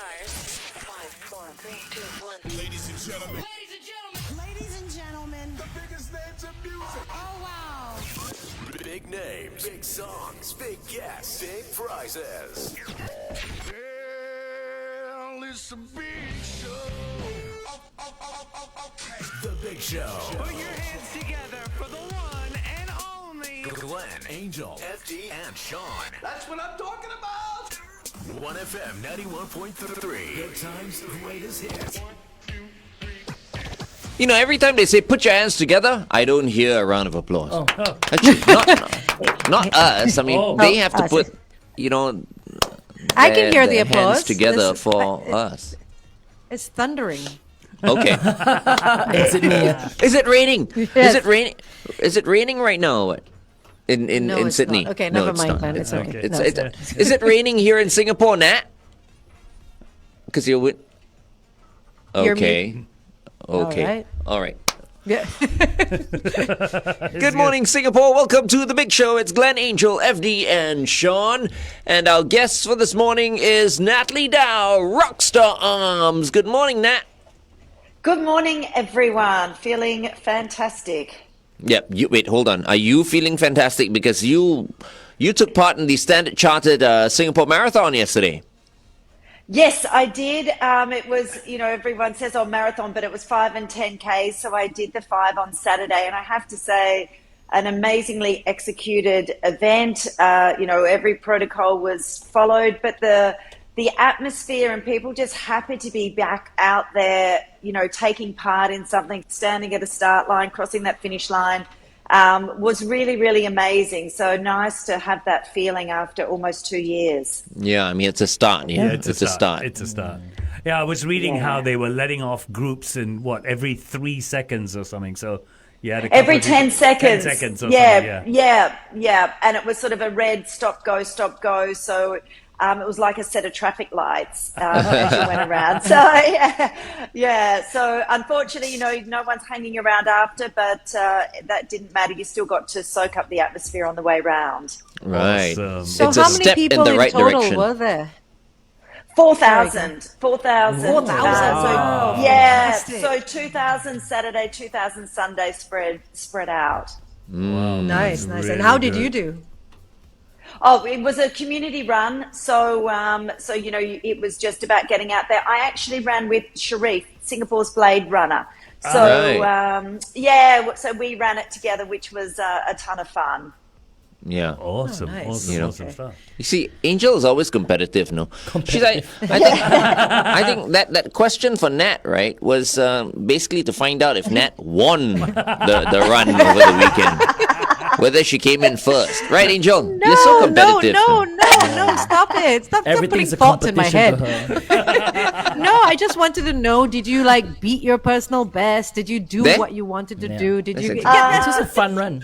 stars. 5, 4, 3, 2, 1. Ladies and gentlemen. Ladies and gentlemen. The biggest names in music. Oh, wow. Big names, big songs, big guests, big prizes. Well, it's a big show. Okay. The Big Show. Put your hands together for the one and only Glenn, Angel, FD, and Sean. That's what I'm talking about. 1FM 91.3. Good times, greatest hits. You know, every time they say put your hands together, I don't hear a round of applause. Oh. Actually, not us. I mean, they have to us. put, you know, I can hear the their hands applause. together This- for us. It's thundering. Okay. Is it me? Is it raining? Yes. Is it raining? Is it raining right now? Or what? In No, it's Sydney? not. Okay, No, never it's mind, not. Glenn. It's okay. No, it's not. Is it raining here in Singapore, Nat? Because you're with. You're Okay. Okay. All right. Yeah. Good morning, Singapore. Welcome to the Big Show. It's Glenn, Angel, FD, and Sean. And our guest for this morning is Natalie Dow, Rockstar Arms. Good morning, Nat. Good morning, everyone. Feeling fantastic. Yep. Wait, hold on. Are you feeling fantastic because you took part in the Standard Chartered Singapore Marathon yesterday? Yes, I did. It was, everyone says marathon, but it was 5 and 10Ks. So I did the 5 on Saturday. And I have to say, an amazingly executed event. Every protocol was followed, but the atmosphere and people just happy to be back out there, taking part in something, standing at a start line, crossing that finish line, was really, really amazing. So nice to have that feeling after almost 2 years. Yeah, I mean, it's a start. Yeah, it's a start. It's a start. Yeah, I was reading how they were letting off groups in, every 3 seconds or something. So, yeah. Every 10 seconds. 10 seconds or yeah, something, yeah. And it was sort of a red stop, go. So it was like a set of traffic lights as you went around. So, yeah. So, unfortunately, no one's hanging around after, but that didn't matter. You still got to soak up the atmosphere on the way round. Right. Awesome. So It's how a many step people in the right total direction. were there? 4,000. 4,000. 4,000. So, yeah. So 2,000 Saturday, 2,000 Sunday spread out. Nice. really And how did good. you do? Oh, it was a community run. So, it was just about getting out there. I actually ran with Sharif, Singapore's Blade Runner. So, Right. so we ran it together, which was a ton of fun. Yeah. Awesome. nice. Awesome stuff. You see, Angel is always competitive, no? She's like, I think that question for Nat, right, was basically to find out if Nat won the run over the weekend. Whether she came in first. Right, Angel? You're so competitive. No, stop it. Stop putting thoughts in my head. No, I just wanted to know, did you beat your personal best? Did you do There? what you wanted to do? Did you It's just a fun run?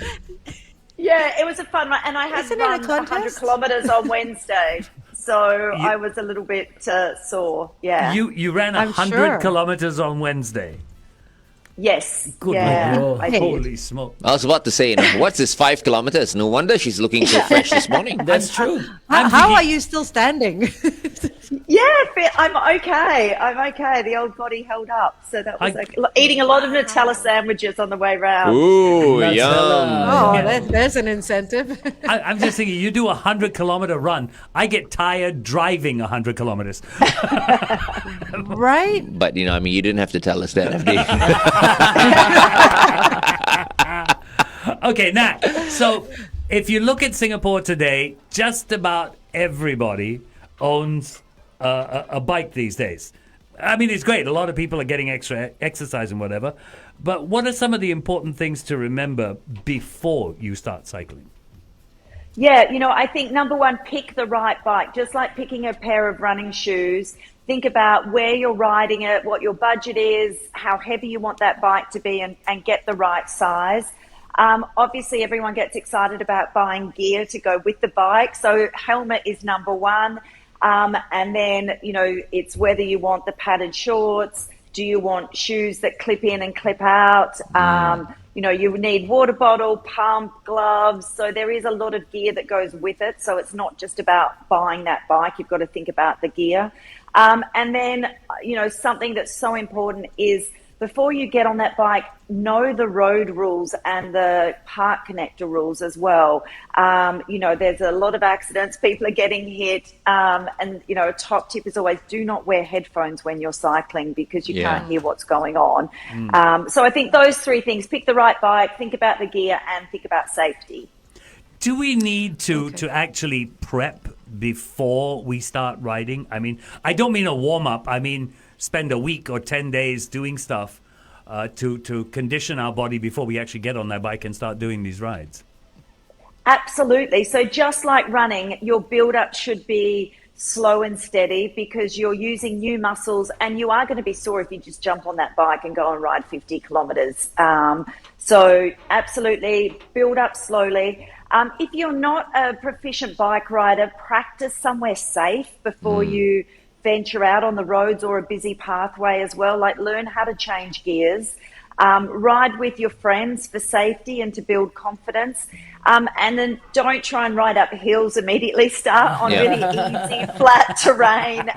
Yeah, it was a fun run. And I had Isn't it a run 100 contest? kilometers on Wednesday. So I was a little bit sore. Yeah. You ran I'm 100 sure. kilometers on Wednesday. Yes. Good yeah, Lord. I did. Holy smoke. I was about to say, what's this 5 kilometers? No wonder she's looking so fresh this morning. That's true. I'm How thinking- are you still standing? Yeah, I'm okay. The old body held up. So that was eating a lot of Nutella sandwiches on the way round. Ooh, yum. Oh, there's an incentive. I'm just thinking, you do a 100-kilometer run. I get tired driving 100 kilometers. Right? But, you didn't have to tell us that, FD. Okay, Nat. So if you look at Singapore today, just about everybody owns a bike these days. I mean, it's great. A lot of people are getting extra exercise and whatever. But what are some of the important things to remember before you start cycling? Yeah, I think number one, pick the right bike. Just like picking a pair of running shoes, think about where you're riding it, what your budget is, how heavy you want that bike to be, and get the right size. Obviously, everyone gets excited about buying gear to go with the bike. So helmet is number one. And then, it's whether you want the padded shorts. Do you want shoes that clip in and clip out? you need water bottle, pump, gloves. So there is a lot of gear that goes with it. So it's not just about buying that bike. You've got to think about the gear. And then, something that's so important is before you get on that bike, know the road rules and the park connector rules as well. There's a lot of accidents. People are getting hit. And, a top tip is always do not wear headphones when you're cycling because you can't hear what's going on. So I think those three things, pick the right bike, think about the gear, and think about safety. Do we need to actually prep before we start riding? I mean, I don't mean a warm-up. I mean, spend a week or 10 days doing stuff to condition our body before we actually get on that bike and start doing these rides. Absolutely. So just like running, your build-up should be slow and steady because you're using new muscles and you are going to be sore if you just jump on that bike and go and ride 50 kilometers. So absolutely build up slowly. If you're not a proficient bike rider, practice somewhere safe before you venture out on the roads or a busy pathway as well. Like learn how to change gears. Ride with your friends for safety and to build confidence. And then don't try and ride up hills immediately. Start on really easy, flat terrain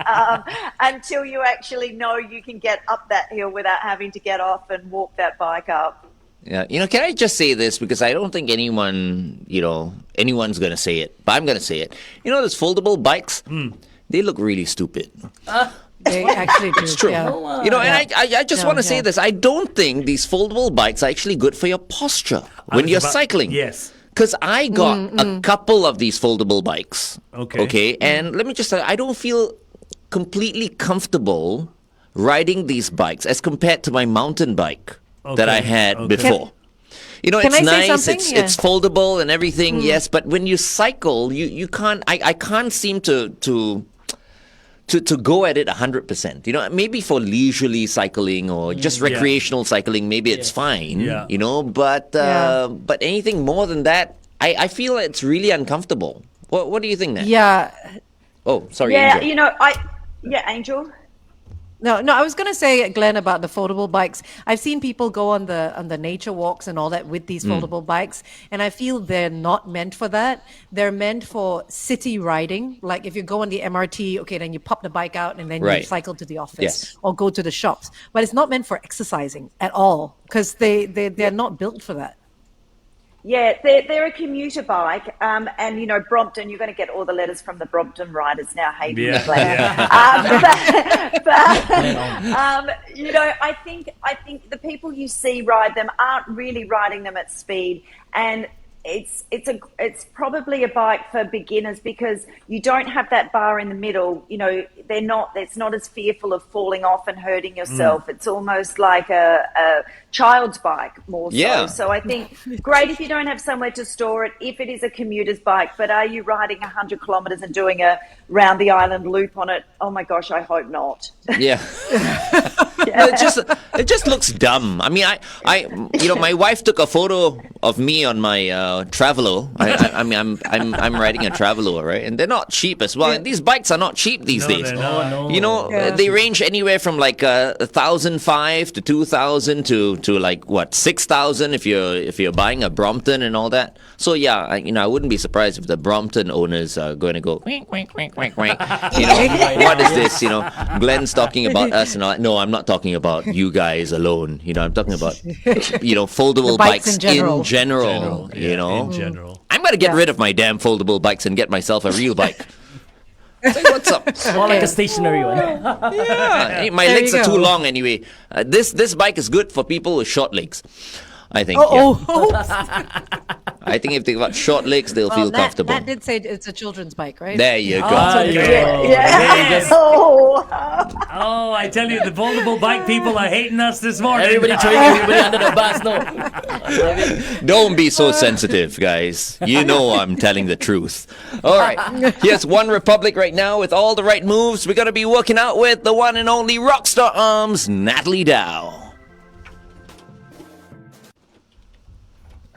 until you actually know you can get up that hill without having to get off and walk that bike up. Yeah, can I just say this because I don't think anyone's going to say it, but I'm going to say it. Those foldable bikes, they look really stupid. They actually do. It's true. Yeah. And I just want to say this. I don't think these foldable bikes are actually good for your posture when you're cycling. Yes. Because I got a couple of these foldable bikes. Okay. And let me just say, I don't feel completely comfortable riding these bikes as compared to my mountain bike that I had before. It's I say nice, something? it's foldable and everything, yes, but when you cycle, you can't, I can't seem to go at it 100%. Maybe for leisurely cycling or just recreational cycling, maybe it's fine, but anything more than that, I feel it's really uncomfortable. What do you think, Nat? Yeah. Oh, sorry, Yeah, Angel. Angel. No, I was going to say, Glenn, about the foldable bikes. I've seen people go on the nature walks and all that with these foldable bikes, and I feel they're not meant for that. They're meant for city riding. Like if you go on the MRT, okay, then you pop the bike out and then you cycle to the office or go to the shops. But it's not meant for exercising at all because they're not built for that. Yeah, they're a commuter bike, and Brompton. You're going to get all the letters from the Brompton riders now. Hating me, Glenn. I think the people you see ride them aren't really riding them at speed, and it's probably a bike for beginners because you don't have that bar in the middle. It's not as fearful of falling off and hurting yourself. It's almost like a child's bike more so. So I think great if you don't have somewhere to store it, if it is a commuter's bike, but are you riding 100 kilometers and doing a round the island loop on it? Oh my gosh, I hope not. Yeah. It just looks dumb. I mean, my wife took a photo of me on my Travelo. I'm riding a Travelo, right? And they're not cheap as well. And these bikes are not cheap these days. No. They range anywhere from like 1,500 to 2,000 to like what 6,000 if you're buying a Brompton and all that. So I wouldn't be surprised if the Brompton owners are going to go wink, wink, wink, wink, wink. What is this? Glenn's talking about us and all that. No, I'm not talking about you guys alone. I'm talking about foldable bikes in general. In general. In general. I'm gonna get rid of my damn foldable bikes and get myself a real bike. Say what's up? More like a stationary one. Yeah, my legs are too long anyway. This bike is good for people with short legs. I think. I think if they got short legs, they'll feel comfortable. Nat did say it's a children's bike, right? There you go. Oh, I tell you, the foldable bike people are hating us this morning. Everybody throwing everybody under the bus. No. Don't be so sensitive, guys. I'm telling the truth. All right. Here's One Republic right now with all the right moves. We're going to be working out with the one and only Rockstar Arms, Natalie Dow.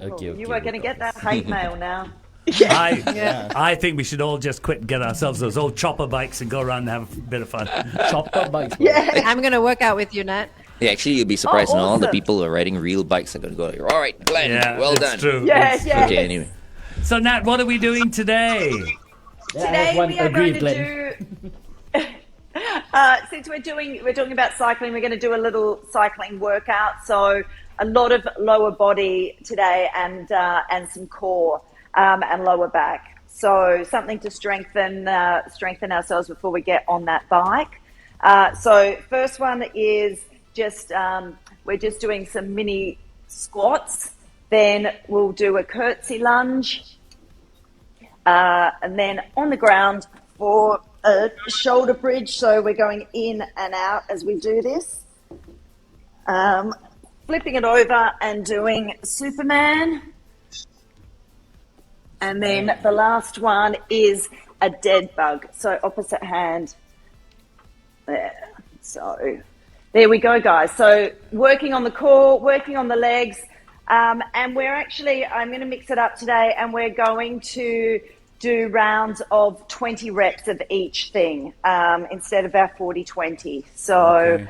Okay, you are going to get that hate mail now. I think we should all just quit and get ourselves those old chopper bikes and go around and have a bit of fun. Chopper bikes. I'm going to work out with you, Nat. Yeah, actually, you'll be surprised, and all the awesome. people who are riding real bikes are going to go, all right, Glenn, Yeah, well it's done. true. Yeah, It's yeah. Okay, anyway. So, Nat, what are we doing today? Today we are agree going with to do. Since we're talking about cycling, we're going to do a little cycling workout. So a lot of lower body today, and some core and lower back. So something to strengthen ourselves before we get on that bike. So first one is just we're just doing some mini squats. Then we'll do a curtsy lunge, and then on the ground for a shoulder bridge. So we're going in and out as we do this. Flipping it over and doing Superman. And then the last one is a dead bug. So opposite hand. There. So there we go, guys. So working on the core, working on the legs. And I'm going to mix it up today, and we're going to do rounds of 20 reps of each thing instead of our 40-20. So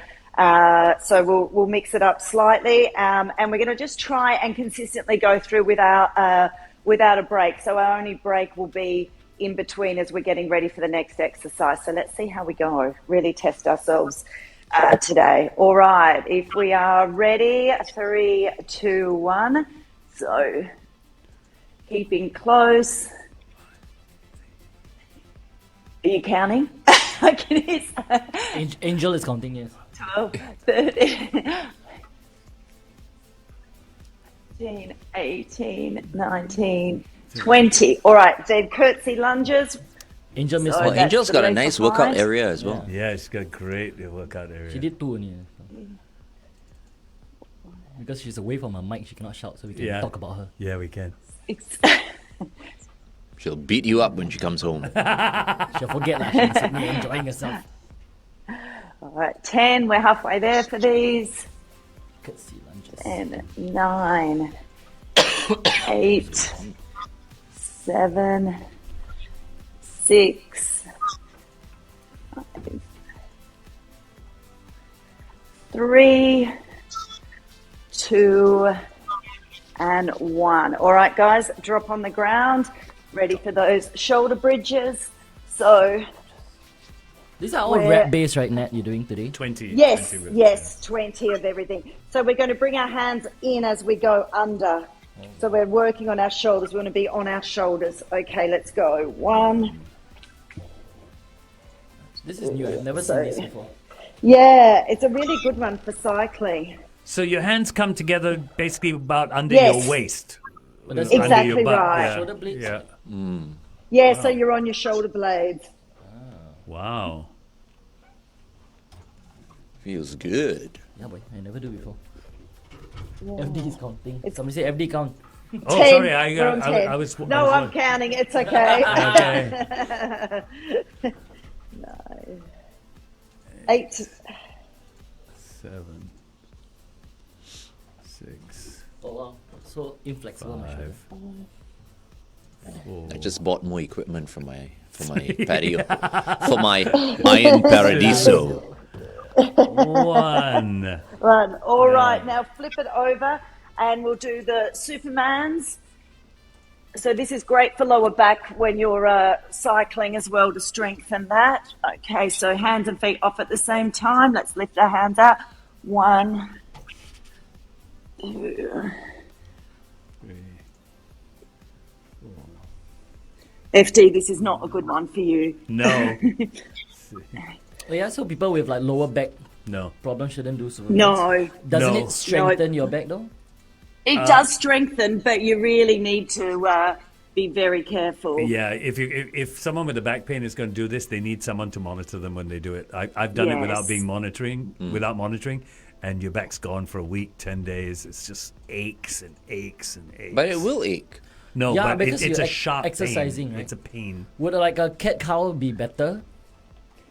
so we'll mix it up slightly, and we're going to just try and consistently go through without a break. So our only break will be in between as we're getting ready for the next exercise. So let's see how we go. Really test ourselves today. All right, if we are ready, 3, 2, 1. So keeping close. Are you counting? I can hear Angel is counting, yes. 12, 13, 15, 18, 19, 20. All right, then curtsy lunges. Angel missed So one. that's Angel's the got a leg nice exercise. workout area as well. Yeah, it's got great workout area. She did 2 only. Because she's away from her mic, she cannot shout, so we can talk about her. Yeah, we can. She'll beat you up when she comes home. She'll forget that she's suddenly enjoying herself. All right, 10. We're halfway there for these. Curtsy lunges. And 9, 8, 7, 6, 5, 3, 2, and 1. All right, guys, drop on the ground. Ready for those shoulder bridges. So These are all rep based, right, Nat, you're doing today? 20. yes, 20 reps, yes, 20 of everything. So we're going to bring our hands in as we go under. So we're working on our shoulders. We want to be on our shoulders. Okay, let's go. 1. This is new, I've never seen this before. Yeah, it's a really good one for cycling. So your hands come together basically about under Yes. your waist. But that's Under Exactly your butt. right. Yeah. Shoulder blades? Yeah. Yeah, so you're on your shoulder blades. Wow. Feels good. Yeah, boy, I never do before. FD is counting. Somebody say FD count. Oh, 10. sorry. We're on 10. I was. No, I'm counting. It's okay. Okay. 9, 8. 7, 6, Oh, wow. So inflexible, my shoulder. 4. I just bought more equipment for my patio, for my Iron Paradiso. 1. Run. All right, now flip it over and we'll do the Supermans. So this is great for lower back when you're cycling as well to strengthen that. Okay, so hands and feet off at the same time. Let's lift our hands out. 1, 2. 3. FD, this is not a good one for you. No. Oh, yeah, so people with like lower back No. problems shouldn't do so. No, Doesn't No. it strengthen your back though? it does strengthen, but you really need to be very careful. Yeah, if someone with a back pain is going to do this, they need someone to monitor them when they do it. I've done it without Yes. without monitoring, and your back's gone for a week, 10 days. It's just aches and aches and aches. But it will ache. No, Yeah, but because it's you're a sharp exercising, pain. right? It's a pain. Would like a cat cow be better?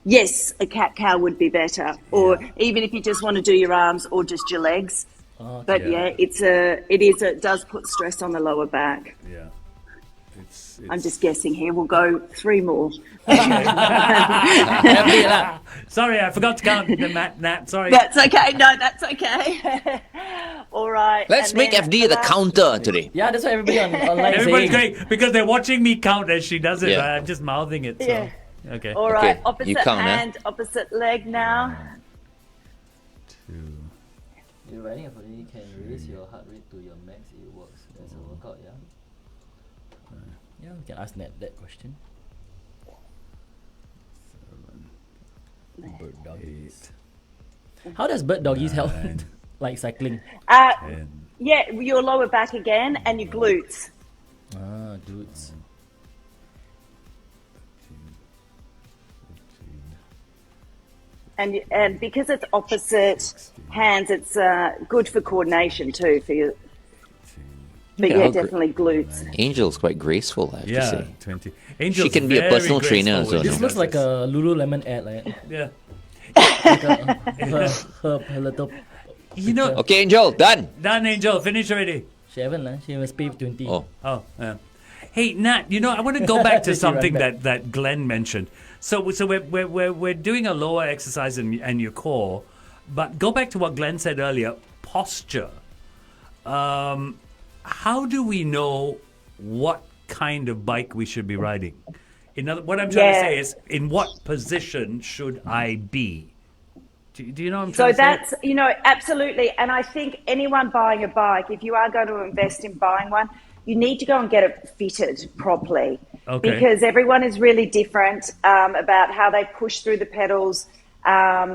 Yes, a cat cow would be better, or even if you just want to do your arms or just your legs. But Yeah. it does put stress on the lower back. Yeah. I'm just guessing here. We'll go 3 more. FD lah. Sorry, I forgot to count the Nat. Sorry. That's okay. No, that's okay. All right. Let's and make then FD the counter today. Yeah, that's what everybody online Everybody's saying. great because they're watching me count as she does it. Yeah. Right? I'm just mouthing it. So. Yeah. Okay. All right. Okay, you Opposite count, hand, opposite leg now. You're riding a body, you can raise your heart rate to your max. It works as a workout, yeah? Yeah, we can ask Nat that question. Bird doggies. How does bird doggies help? Like cycling? Yeah, your lower back again and your glutes. Ah, dudes. And because it's opposite hands, it's good for coordination too for you. But yeah, definitely glutes. Angel's quite graceful, I have to say. 20. Angel's She can be a very personal trainer graceful as well. when This she looks does like this. a Lululemon ad, like Yeah. her little. You know, Okay, Angel, done. done, Angel. Finish already. She haven't, she must pay 20. Oh, Oh, yeah. Hey, Nat, you know, I want to go back to Did you something run back? that Glenn mentioned. So we're doing a lower exercise and your core, but go back to what Glenn said earlier, posture. How do we know what kind of bike we should be riding? What I'm trying to say is, in what position should I be? Do you know what I'm trying So to say? that's, absolutely. And I think anyone buying a bike, if you are going to invest in buying one, you need to go and get it fitted properly. Okay. Because everyone is really different about how they push through the pedals,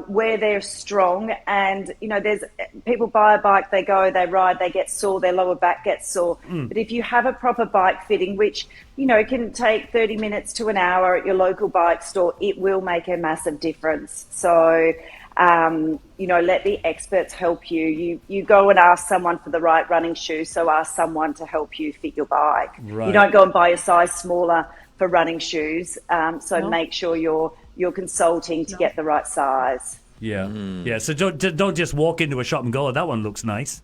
where they're strong. And, there's people buy a bike, they go, they ride, they get sore, their lower back gets sore. But if you have a proper bike fitting, which, can take 30 minutes to an hour at your local bike store, it will make a massive difference. So, let the experts help you. You go and ask someone for the right running shoes, so ask someone to help you fit your bike. Right. You don't go and buy a size smaller for running shoes. Make sure you're consulting to get the right size. Yeah, yeah. So don't just walk into a shop and go, oh, that one looks nice.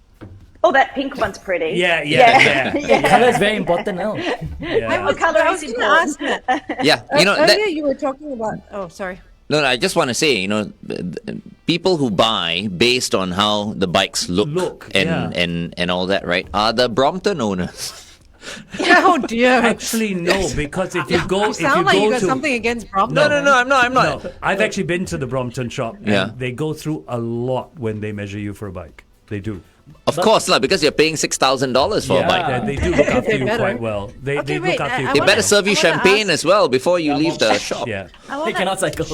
Oh, that pink one's pretty. Yeah. Color is very important now. Yeah. What colour I is was going to ask important? that. yeah. Earlier you were talking about. Oh, sorry. No, I just want to say, people who buy based on how the bikes look, and all that, right, are the Brompton owners. Oh dear. Actually, no, because if you go, You sound like you got to something against Brompton. No, I'm not. no, I've actually been to the Brompton shop. And Yeah. they go through a lot when they measure you for a bike. They do. Of course, because you're paying $6,000 for a bike. Yeah, they do look after They you better. quite well. They Okay, look wait, after you. I They quite better well. serve you I wanna champagne ask- as well before you leave the shop. Yeah. They cannot cycle.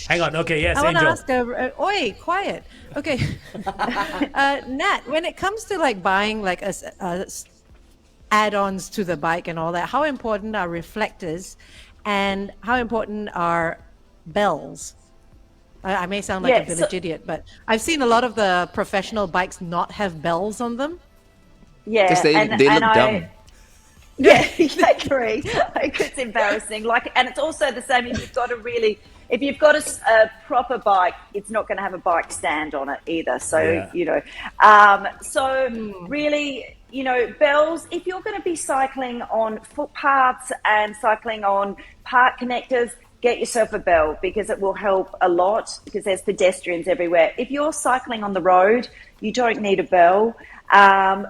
Hang on. Okay. Yes, I want to Angel. ask oi, quiet. Okay. Nat, when it comes to like buying like add-ons to the bike and all that, how important are reflectors and how important are bells? I may sound like a village idiot, but I've seen a lot of the professional bikes not have bells on them. Yeah, Because they look dumb. Yeah, exactly. It's embarrassing. And it's also the same if you've got a proper bike, it's not going to have a bike stand on it either. So, really, bells, if you're going to be cycling on footpaths and cycling on park connectors, get yourself a bell because it will help a lot because there's pedestrians everywhere. If you're cycling on the road, you don't need a bell.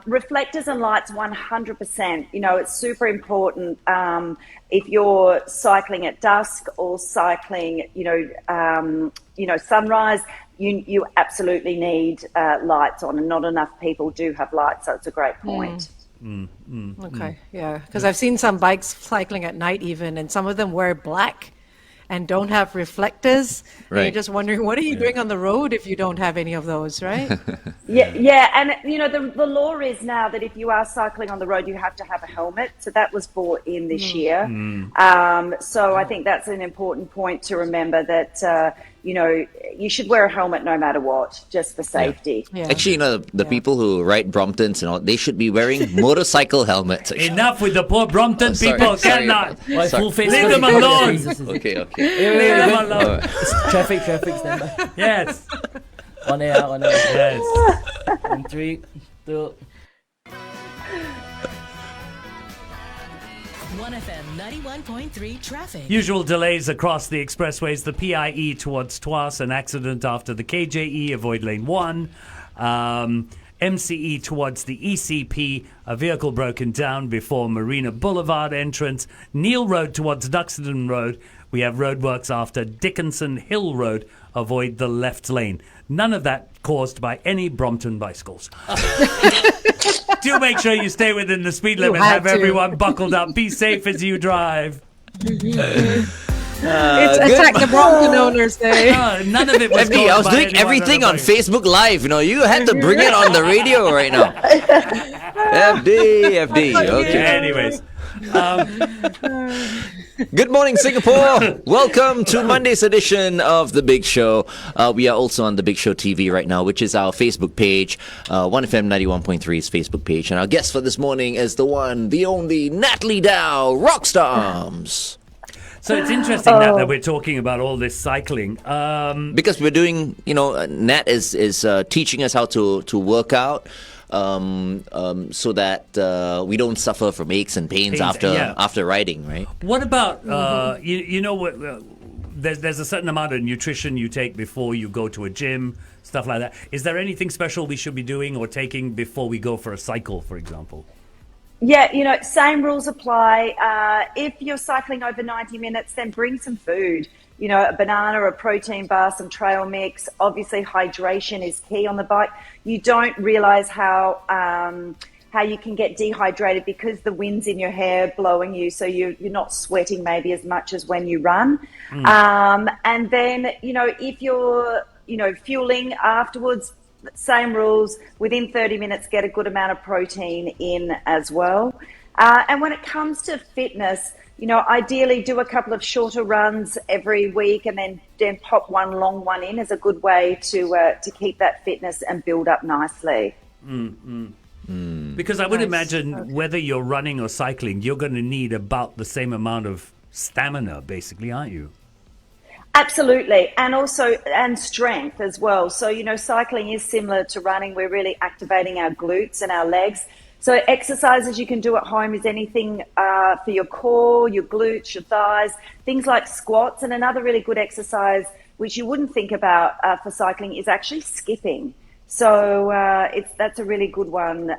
Reflectors and lights, 100%. It's super important if you're cycling at dusk or cycling, sunrise. You absolutely need lights on, and not enough people do have lights, so it's a great point. Okay, yeah, because I've seen some bikes cycling at night even, and some of them wear black and don't have reflectors. And Right. you're just wondering, what are you doing on the road if you don't have any of those, right? Yeah, and the law is now that if you are cycling on the road, you have to have a helmet. So that was brought in this year. So I think that's an important point to remember that you should wear a helmet no matter what, just for safety. Yeah. Actually, the people who ride Bromptons and all, they should be wearing motorcycle helmets. actually. Enough with the poor Brompton Sorry, people. sorry. Cannot. Why Sorry. full face? Leave them coverage? alone. Okay. Leave them alone. Traffic, stand by. Yes. On air. Yes. In 3, 2. OneFM 91.3 traffic. Usual delays across the expressways. The PIE towards Tuas, an accident after the KJE, avoid lane 1. MCE towards the ECP, a vehicle broken down before Marina Boulevard entrance. Neil Road towards Duxton Road. We have roadworks after Dickinson Hill Road, avoid the left lane. None of that caused by any Brompton bicycles. Do make sure you stay within the speed limit. Have everyone buckled up. Be safe as you drive. It's Attack the Brompton Owners Day. None of it was FD, I was caused by doing anyone everything on on the bike. Facebook Live. You know, you had to bring it on the radio right now. FD. Okay. Anyways. Good morning, Singapore. Welcome to Monday's edition of The Big Show. We are also on The Big Show TV right now, which is our Facebook page, 1FM 91.3's Facebook page. And our guest for this morning is the one, the only, Natalie Dow, Rockstar Arms. So it's interesting that we're talking about all this cycling. Because we're doing, Nat is teaching us how to work out. So that we don't suffer from aches and pains after riding, right? What about there's a certain amount of nutrition you take before you go to a gym, stuff like that. Is there anything special we should be doing or taking before we go for a cycle, for example? Yeah, same rules apply. If you're cycling over 90 minutes, then bring some food. A banana, a protein bar, some trail mix. Obviously, hydration is key on the bike. You don't realize how you can get dehydrated because the wind's in your hair blowing you, so you're not sweating maybe as much as when you run. And then, if you're, fueling afterwards, same rules. Within 30 minutes, get a good amount of protein in as well. And when it comes to fitness, ideally do a couple of shorter runs every week and then pop one long one in is a good way to keep that fitness and build up nicely. Because I would imagine whether you're running or cycling, you're going to need about the same amount of stamina, basically, aren't you? Absolutely. And strength as well. So, cycling is similar to running. We're really activating our glutes and our legs. So exercises you can do at home is anything for your core, your glutes, your thighs, things like squats. And another really good exercise, which you wouldn't think about for cycling, is actually skipping. So that's a really good one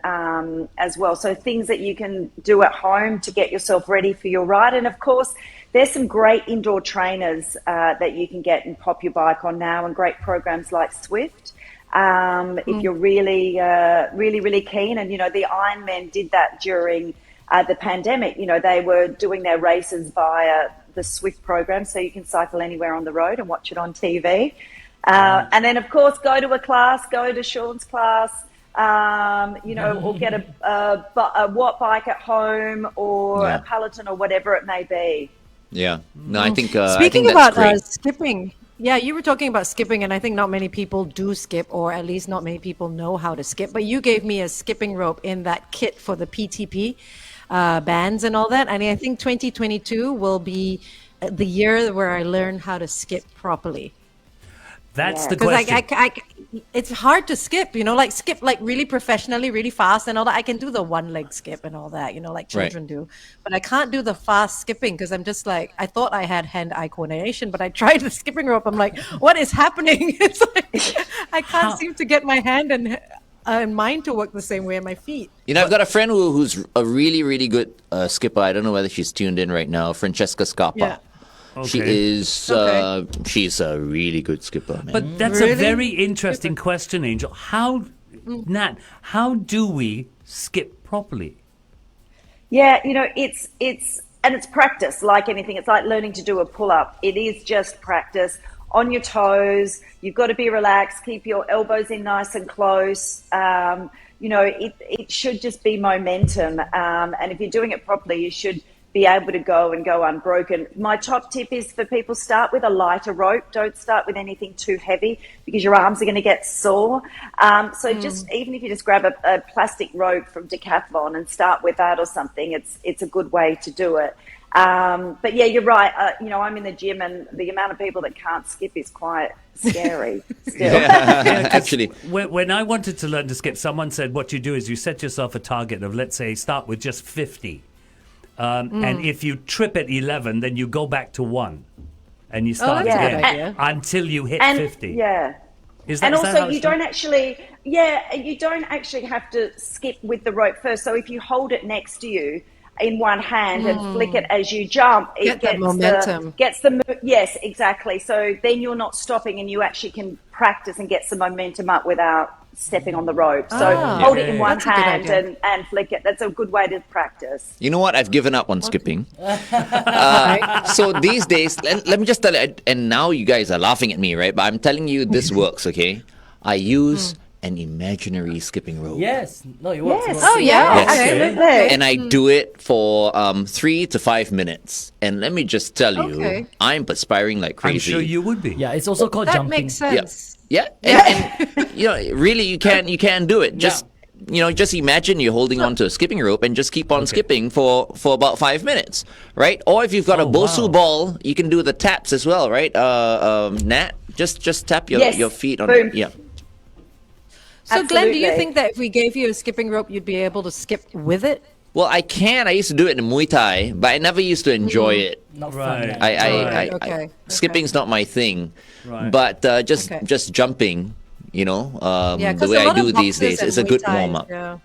as well. So things that you can do at home to get yourself ready for your ride. And of course, there's some great indoor trainers that you can get and pop your bike on now, and great programs like Swift. If you're really, really keen. And, the Ironmen did that during the pandemic. They were doing their races via the Swift program, so you can cycle anywhere on the road and watch it on TV. And then, of course, go to a class, go to Sean's class, or get a Watt bike at home or a Peloton or whatever it may be. Yeah. No, I think Speaking I think that's about great. skipping, yeah, you were talking about skipping, and I think not many people do skip, or at least not many people know how to skip. But you gave me a skipping rope in that kit for the PTP bands and all that. And I think 2022 will be the year where I learn how to skip properly. That's the question. Because it's hard to skip, skip like really professionally, really fast and all that. I can do the one leg skip and all that, like children do. But I can't do the fast skipping because I'm just like, I thought I had hand-eye coordination, but I tried the skipping rope. I'm like, what is happening? It's like, I can't seem to get my hand and mind to work the same way, and my feet. I've got a friend who's a really, really good skipper. I don't know whether she's tuned in right now, Francesca Scarpa. Yeah. Okay. She's a really good skipper, man. But that's a very interesting question, Angel. Nat, how do we skip properly? Yeah, it's practice like anything. It's like learning to do a pull-up. It is just practice on your toes. You've got to be relaxed, keep your elbows in nice and close. It should just be momentum. And if you're doing it properly, you should be able to go unbroken. My top tip is for people, start with a lighter rope. Don't start with anything too heavy because your arms are going to get sore. Just even if you just grab a plastic rope from Decathlon and start with that or something, it's a good way to do it. But yeah, you're right. I'm in the gym, and the amount of people that can't skip is quite scary still. Actually, when I wanted to learn to skip, someone said what you do is you set yourself a target of, let's say, start with just 50. And if you trip at 11, then you go back to 1. And you start that's a good again idea. until you hit And 50. yeah. Is that, And is that also, how you it's done? don't actually have to skip with the rope first. So if you hold it next to you in one hand and flick it as you jump, it Get that momentum. Yes, exactly. So then you're not stopping, and you actually can practice and get some momentum up without stepping on the rope. So hold it in one That's a good hand idea. and flick it. That's a good way to practice. You know what? I've given up on skipping. So these days, let me just tell you, and now you guys are laughing at me, right? But I'm telling you, this works, okay? I use an imaginary skipping rope. Yes. No, it works. Yes. it works. Oh, yeah. Yes. Okay. Absolutely. And I do it for 3 to 5 minutes. And let me just tell you, Okay. I'm perspiring like crazy. I'm sure you would be. Yeah, it's also called That jumping. makes sense. Yeah, and you know, really, you can do it. Just just imagine you're holding on to a skipping rope and just keep on skipping for about 5 minutes, right? Or if you've got a Bosu ball, you can do the taps as well, right? Nat, just tap your feet on Boom. it. Yeah. So, Glenn, do you Absolutely. think that if we gave you a skipping rope, you'd be able to skip with it? Well, I can. I used to do it in Muay Thai, but I never used to enjoy it. Not Right. fun. I Okay. skipping's not my thing. Right. But just Okay. just jumping, Yeah, the 'cause way a I lot do of these boxers days, and is a Muay good Thai, warm up. yeah.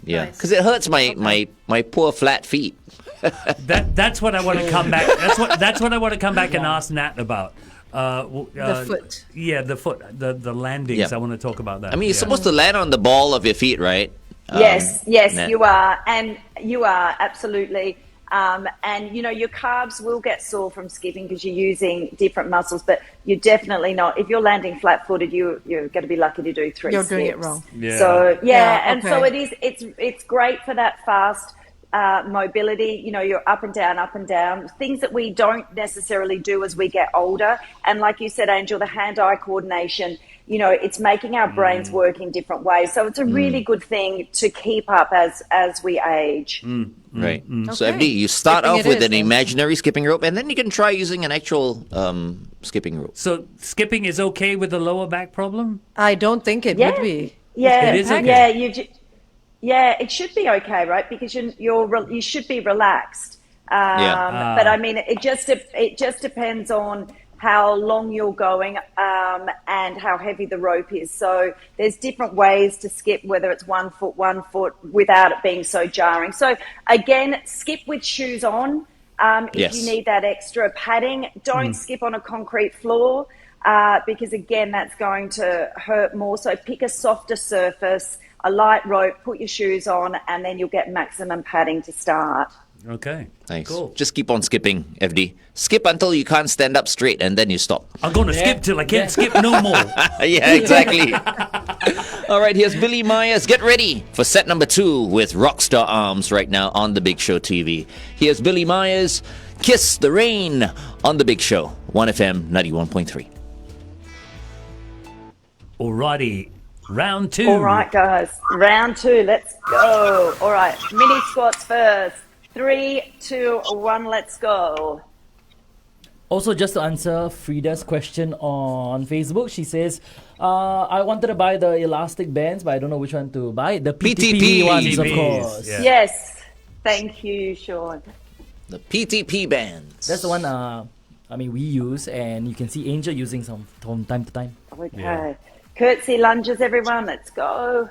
Yeah. Nice. Because it hurts my poor flat feet. That's what I want to come back. That's what I want to come back and ask Nat about. The foot. Yeah, the foot. The landings. Yeah. I want to talk about that. I mean, you're Yeah. supposed to land on the ball of your feet, right? Yes, Nat. you are. And you are, absolutely. And, your calves will get sore from skipping because you're using different muscles, but you're definitely not. If you're landing flat-footed, you're going to be lucky to do 3 You're skips. doing it wrong. Yeah. So, Yeah, and so okay. it's great for that fast mobility. You're up and down, things that we don't necessarily do as we get older. And like you said, Angel, the hand-eye coordination, it's making our brains work in different ways. So it's a really good thing to keep up as we age. Right. So, Okay. FD, you start Skipping off it with is, an then. imaginary skipping rope, and then you can try using an actual skipping rope. So skipping is okay with the lower back problem? I don't think it would be. Yeah, It is okay. Yeah, it should be okay, right? Because you should be relaxed. But I mean, it just depends on how long you're going and how heavy the rope is. So there's different ways to skip, whether it's 1 foot, without it being so jarring. So again, skip with shoes on. If Yes. you need that extra padding, don't skip on a concrete floor because again, that's going to hurt more. So pick a softer surface, a light rope, put your shoes on, and then you'll get maximum padding to start. Okay. Nice. Cool. Just keep on skipping, FD. Skip until you can't stand up straight, and then you stop. I'm going to skip till I can't skip no more. Yeah, exactly. All right, here's Billy Myers. Get ready for set number 2 with Rockstar Arms right now on The Big Show TV. Here's Billy Myers, Kiss the Rain on The Big Show, 1FM 91.3. Alrighty. Round 2. All right, guys. Round 2. Let's go. All right. Mini squats first. 3, 2, 1. Let's go. Also, just to answer Frida's question on Facebook, she says, I wanted to buy the elastic bands, but I don't know which one to buy. The PTP ones, of PTPs, course. yeah. Yes. Thank you, Sean. The PTP bands. That's the one we use, and you can see Angel using some from time to time. Okay. Yeah. Curtsy lunges, everyone. Let's go.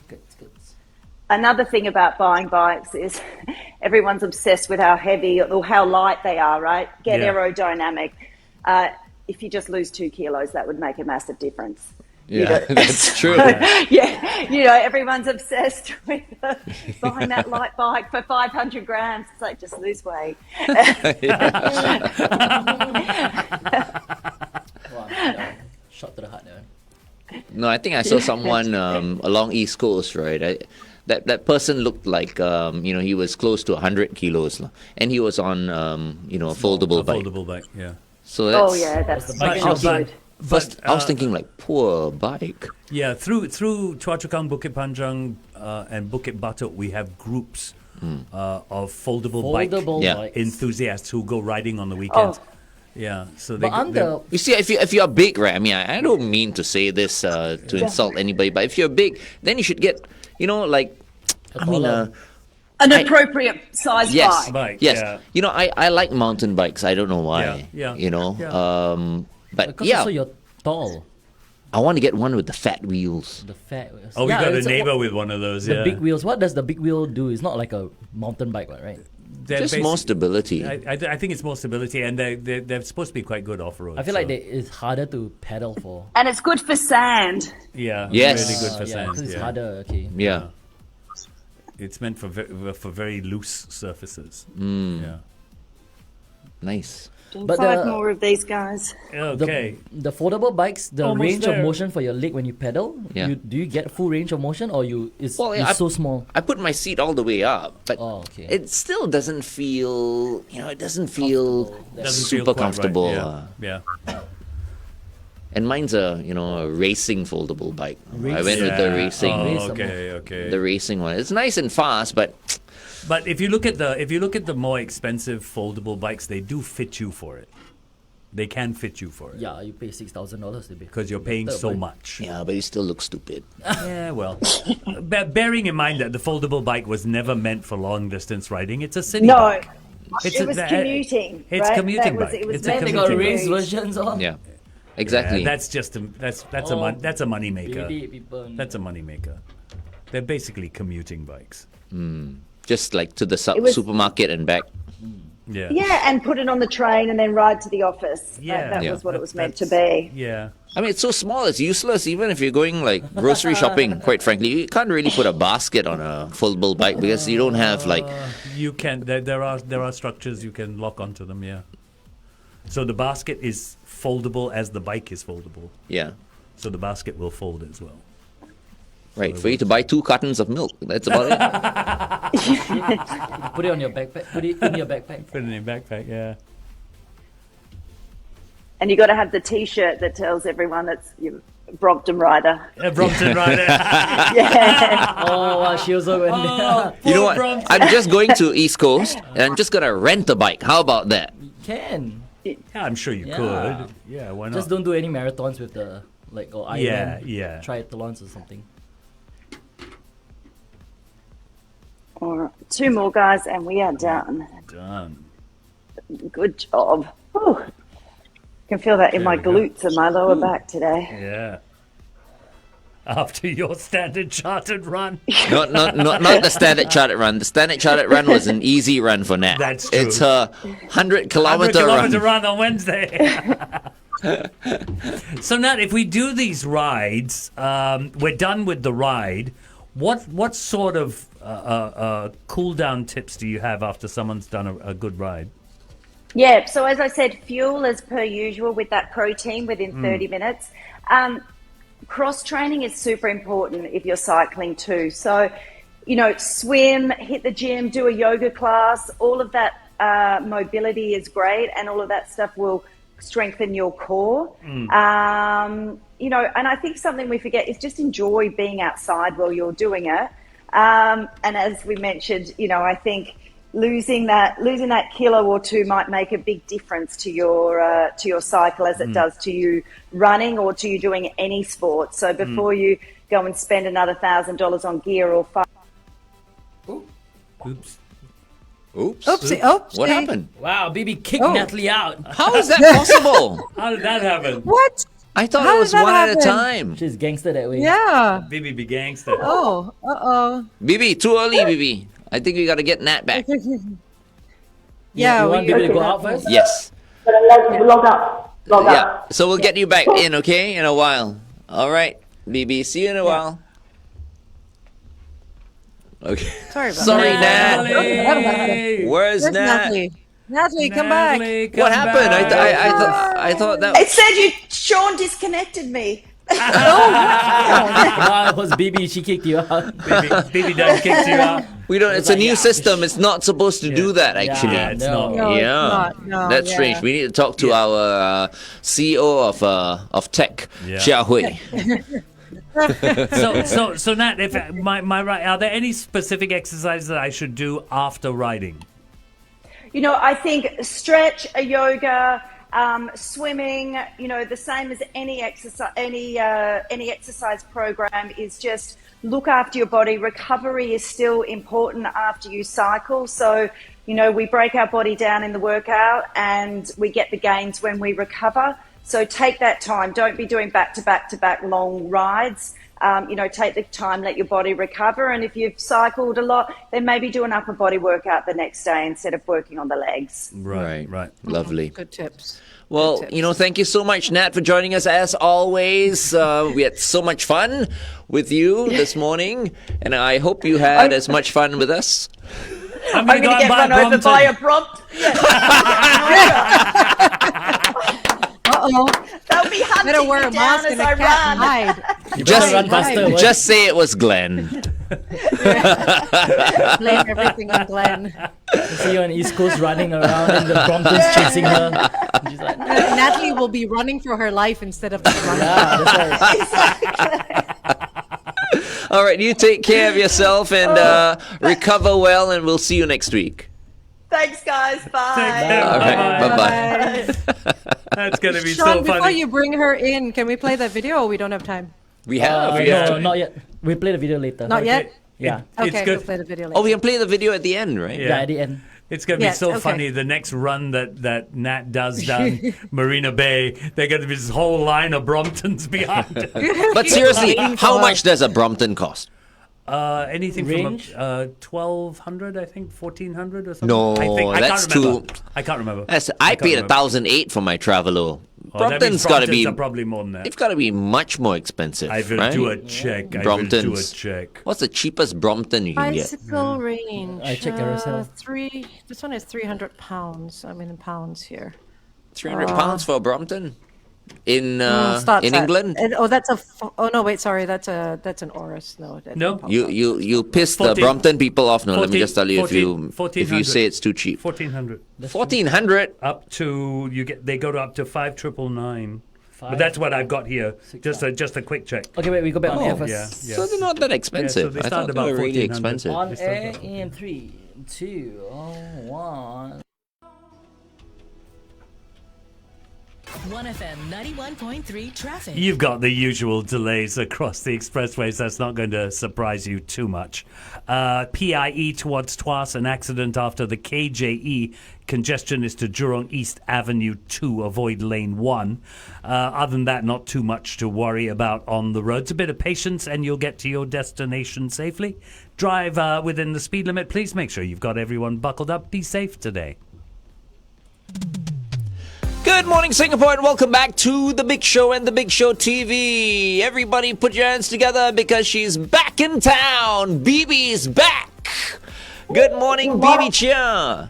Good, good. Another thing about buying bikes is everyone's obsessed with how heavy or how light they are, right? Get Yeah. aerodynamic. If you just lose 2 kilos, that would make a massive difference. Yeah, that's true. Yeah, everyone's obsessed with buying that light bike for 500 grams. It's like, just lose weight. Wow, yeah. Shot to the heart there. No, I think I saw someone along East Coast, right? That person looked like he was close to 100 kilos, lah. And he was on a foldable bike. Foldable bike, yeah. So that's, Oh, yeah, that's bike really shop. good. First, I was thinking like, poor bike. Yeah, through Chua Chu Kang, Bukit Panjang, and Bukit Batok, we have groups of foldable bike Yeah. bikes. enthusiasts who go riding on the weekends. Oh. Yeah, so But under You see, if you're big, right? I mean, I don't mean to say this to insult anybody, but if you're big, then you should get, An appropriate size Yes, bike. Bike, yes. yeah. You know, I like mountain bikes. I don't know why. Yeah, You know, yeah. but Because yeah, also you're tall. I want to get one with the fat wheels. The fat wheels. Oh, we got a it's neighbor with one of those. The Yeah. big wheels. What does the big wheel do? It's not like a mountain bike, right? They're Just more stability. I think it's more stability, and they're supposed to be quite good off road. I feel like it's harder to pedal for. And it's good for sand. Yeah. Yes. Really good for yeah, sand. 'cause it's Yeah. harder. Okay. Yeah. It's meant for very loose surfaces. Yeah. Nice. But Five the- more of these guys. Okay. The foldable bikes, the Almost range there. of motion for your leg when you pedal, Yeah. do you get full range of motion or it's so small? I put my seat all the way up, but Oh, okay. it still doesn't feel. You know, it doesn't feel Doesn't feel super quite right. comfortable. Yeah. And mine's a racing foldable bike. I went with the Yeah. racing, Oh, okay. the racing one. It's nice and fast, but But if you look at the more expensive foldable bikes, they do fit you for it. They can fit you for it. Yeah, you pay $6,000 to be. Because you're paying so Bike. much. yeah, but you still look stupid. Yeah, well, bearing in mind that the foldable bike was never meant for long distance riding, it's a city No. bike. It was commuting. It's right? commuting That was, bike. It was It's a meant They to got commuting race commute. versions on. Yeah, exactly. Yeah, that's a money maker. BD people. That's a money maker. They're basically commuting bikes. Just like to the It was- supermarket and back. Yeah. Yeah, and put it on the train and then ride to the office. Yeah. That Yeah. was what it was meant to That's- be. Yeah. I mean, it's so small, it's useless. Even if you're going like grocery shopping, quite frankly, you can't really put a basket on a foldable bike because you don't have like. You can. There are structures you can lock onto them. Yeah. So the basket is foldable as the bike is foldable. Yeah, So the basket will fold as well. right. For you to buy 2 cartons of milk, that's about it. Put it on your backpack. Put it in your backpack. Put it in your backpack. Yeah. And you got to have the T-shirt that tells everyone that's you Brompton rider. A Brompton rider. Yeah. Oh, wow, she also went there. You know what? Brompton. I'm just going to East Coast and I'm just gonna rent a bike. How about that? Can. Yeah, I'm sure you Yeah. could. Yeah, why not? Just don't do any marathons with the, or Ironman. Yeah. Triathlons or something. All right, 2 more guys, and we are done. Done. Good job. Whew. Can feel that in There my we go. glutes and my lower back today. Yeah. After your standard chartered run. Not the standard chartered run. The standard chartered run was an easy run for Nat. That's true. It's a 100-kilometer 100-kilometer run. run on Wednesday. So Nat, if we do these rides, we're done with the ride. What sort of cool down tips do you have after someone's done a good ride? Yeah, so as I said, fuel as per usual with that protein within 30 minutes. Cross training is super important if you're cycling too. So, swim, hit the gym, do a yoga class, all of that mobility is great, and all of that stuff will strengthen your core. And I think something we forget is just enjoy being outside while you're doing it. And as we mentioned, I think losing that kilo or 2 might make a big difference to your cycle as it does to you running or to you doing any sport. So before you go and spend another $1,000 on gear or Oops. Oopsie. What happened? Wow, BB kicked Oh. Natalie out. How is that possible? How did that happen? What? I thought How it was did that one at a happen? time. She's gangster that way. Yeah. Bibi be gangster. Oh. Uh-oh. Bibi, too early, Bibi. I think we gotta get Nat back. Yeah. You want we- BB to go out first? Yes. Log out. Yeah. So we'll get you back in, okay? In a while. All right, Bibi. See you in a while. Okay. Sorry about Sorry, that. Nat. Where's Where's Nat? Natalie? Natalie, come back. Natalie, come What happened? back. I thought that. it said Sean disconnected me. Wow, it was BB. She kicked you out. Bibi done kicked you out. We don't. It's a new system. It's not supposed to do that. Actually. Yeah, it's No. not. No, it's Yeah. not. No, That's yeah. strange. We need to talk to our CEO of tech, Yeah. Xia Hui. So Nat, if my right, are there any specific exercises that I should do after riding? I think stretch, a yoga, swimming. The same as any exercise program is just look after your body. Recovery is still important after you cycle. So, we break our body down in the workout and we get the gains when we recover. So take that time. Don't be doing back-to-back long rides. Take the time, let your body recover. And if you've cycled a lot, then maybe do an upper body workout the next day instead of working on the legs. Right. Lovely. Good tips. Well, thank you so much, Nat, for joining us as always. We had so much fun with you this morning, and I hope you had as much fun with us. I'm going to get run over by a Brompton. Uh-oh. They'll be hunting Better wear me a down mask as and I a cat and run. hide. You better run faster. Just say it was Glenn. Blame everything on Glenn. You see you on East Coast running around and the Bromptons chasing her. And she's like, Natalie will be running for her life instead of just running. yeah, that's right. All right, you take care of yourself and recover well, and we'll see you next week. Thanks, guys. Bye. Take care. All right, bye-bye. That's going to be Sean, so before funny. you bring her in, can we play that video or we don't have time? We have. No, not yet. We'll play the video later. Not yet? Yeah. It's Okay, good. we'll play the video later. Oh, we can play the video at the end, right? Yeah, at the end. It's going to be Yes, so okay. funny. The next run that Nat does down Marina Bay, they're going to be this whole line of Bromptons behind her. But seriously, how much does a Brompton cost? Anything Range? from 1,200, I think, 1,400 or something. No, I that's can't remember. too. I can't remember. I can't paid remember. 1,008 for my Travelo. That means Brompton's got to be. Bromptons are probably more than that. They've got to be much more expensive. I will right? do a check. I will do a Bromptons. check. What's the cheapest Brompton you can get? Bicycle range. I check carousel. This one is 300 pounds. I'm in pounds here. £300 for a Brompton in Starts in at- England. Oh no, wait, sorry, that's an Oris. No, that No? didn't pop up. You piss the 14 Brompton people off. No, let me 14 just tell you if you 1400. say it's too cheap. 1,400. 1,400. Up to they go to up to 5,999. But that's what I've got here. Just a quick check. Okay, wait, we go back on air first. Yeah. So they're not that expensive. they I start thought they about were really 1,400. expensive. On They start air off. in 3, 2, 1. 1FM 91.3 traffic. You've got the usual delays across the expressways. That's not going to surprise you too much. PIE towards Tuas, an accident after the KJE. Congestion is to Jurong East Avenue 2. Avoid lane 1. Other than that, not too much to worry about on the roads. A bit of patience and you'll get to your destination safely. Drive within the speed limit. Please make sure you've got everyone buckled up. Be safe today. Good morning, Singapore, and welcome back to The Big Show and The Big Show TV. Everybody put your hands together because she's back in town. BB's back. Good morning, BB Chia.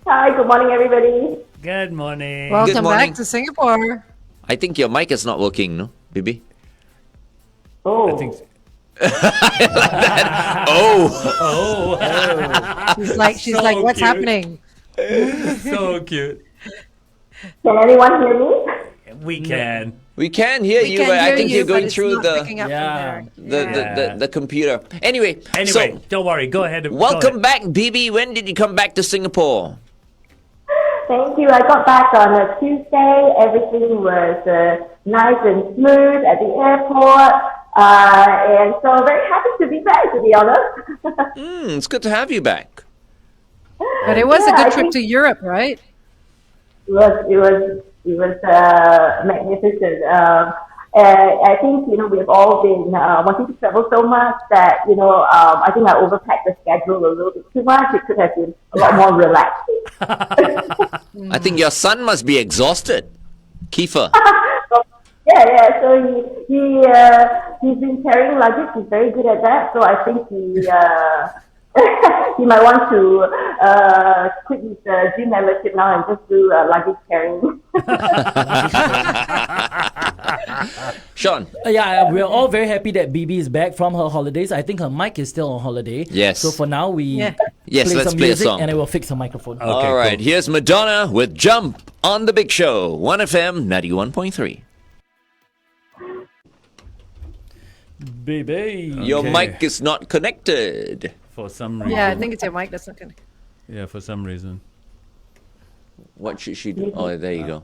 Hi, good morning, everybody. Good morning. Welcome morning. back to Singapore. I think your mic is not working, no, BB? Oh, I think She's like, what's cute. happening? so cute. can anyone hear me? We can. We can hear We you, can but I hear think you, you're but going it's through not the picking up Yeah. from there. the computer. Anyway, Anyway, so don't worry. Go ahead. welcome back, BB. When did you come back to Singapore? Thank you. I got back on a Tuesday. Everything was nice and smooth at the airport. And so very happy to be back, to be honest. It's good to have you back. But it was a Yeah, I good trip think- to Europe, right? It was magnificent. I think, we've all been wanting to travel so much that, I think I overpacked the schedule a little bit too much. It could have been a lot more relaxing. I think your son must be exhausted. Kiefer. Yeah. So he's been carrying luggage. He's very good at that. So I think he might want to quit his gym membership now and just do luggage carrying. Sean. Yeah, we're all very happy that BB is back from her holidays. I think her mic is still on holiday. Yes. So for now, we Yes, let's some play a music song. and it will fix her microphone. Okay, All right, cool. here's Madonna with Jump on The Big Show. 1FM 91.3. Baby. Your Okay. mic is not connected. For some reason. Yeah, I think it's your mic that's not going to. Yeah, for some reason. What should she do? Oh, there you go.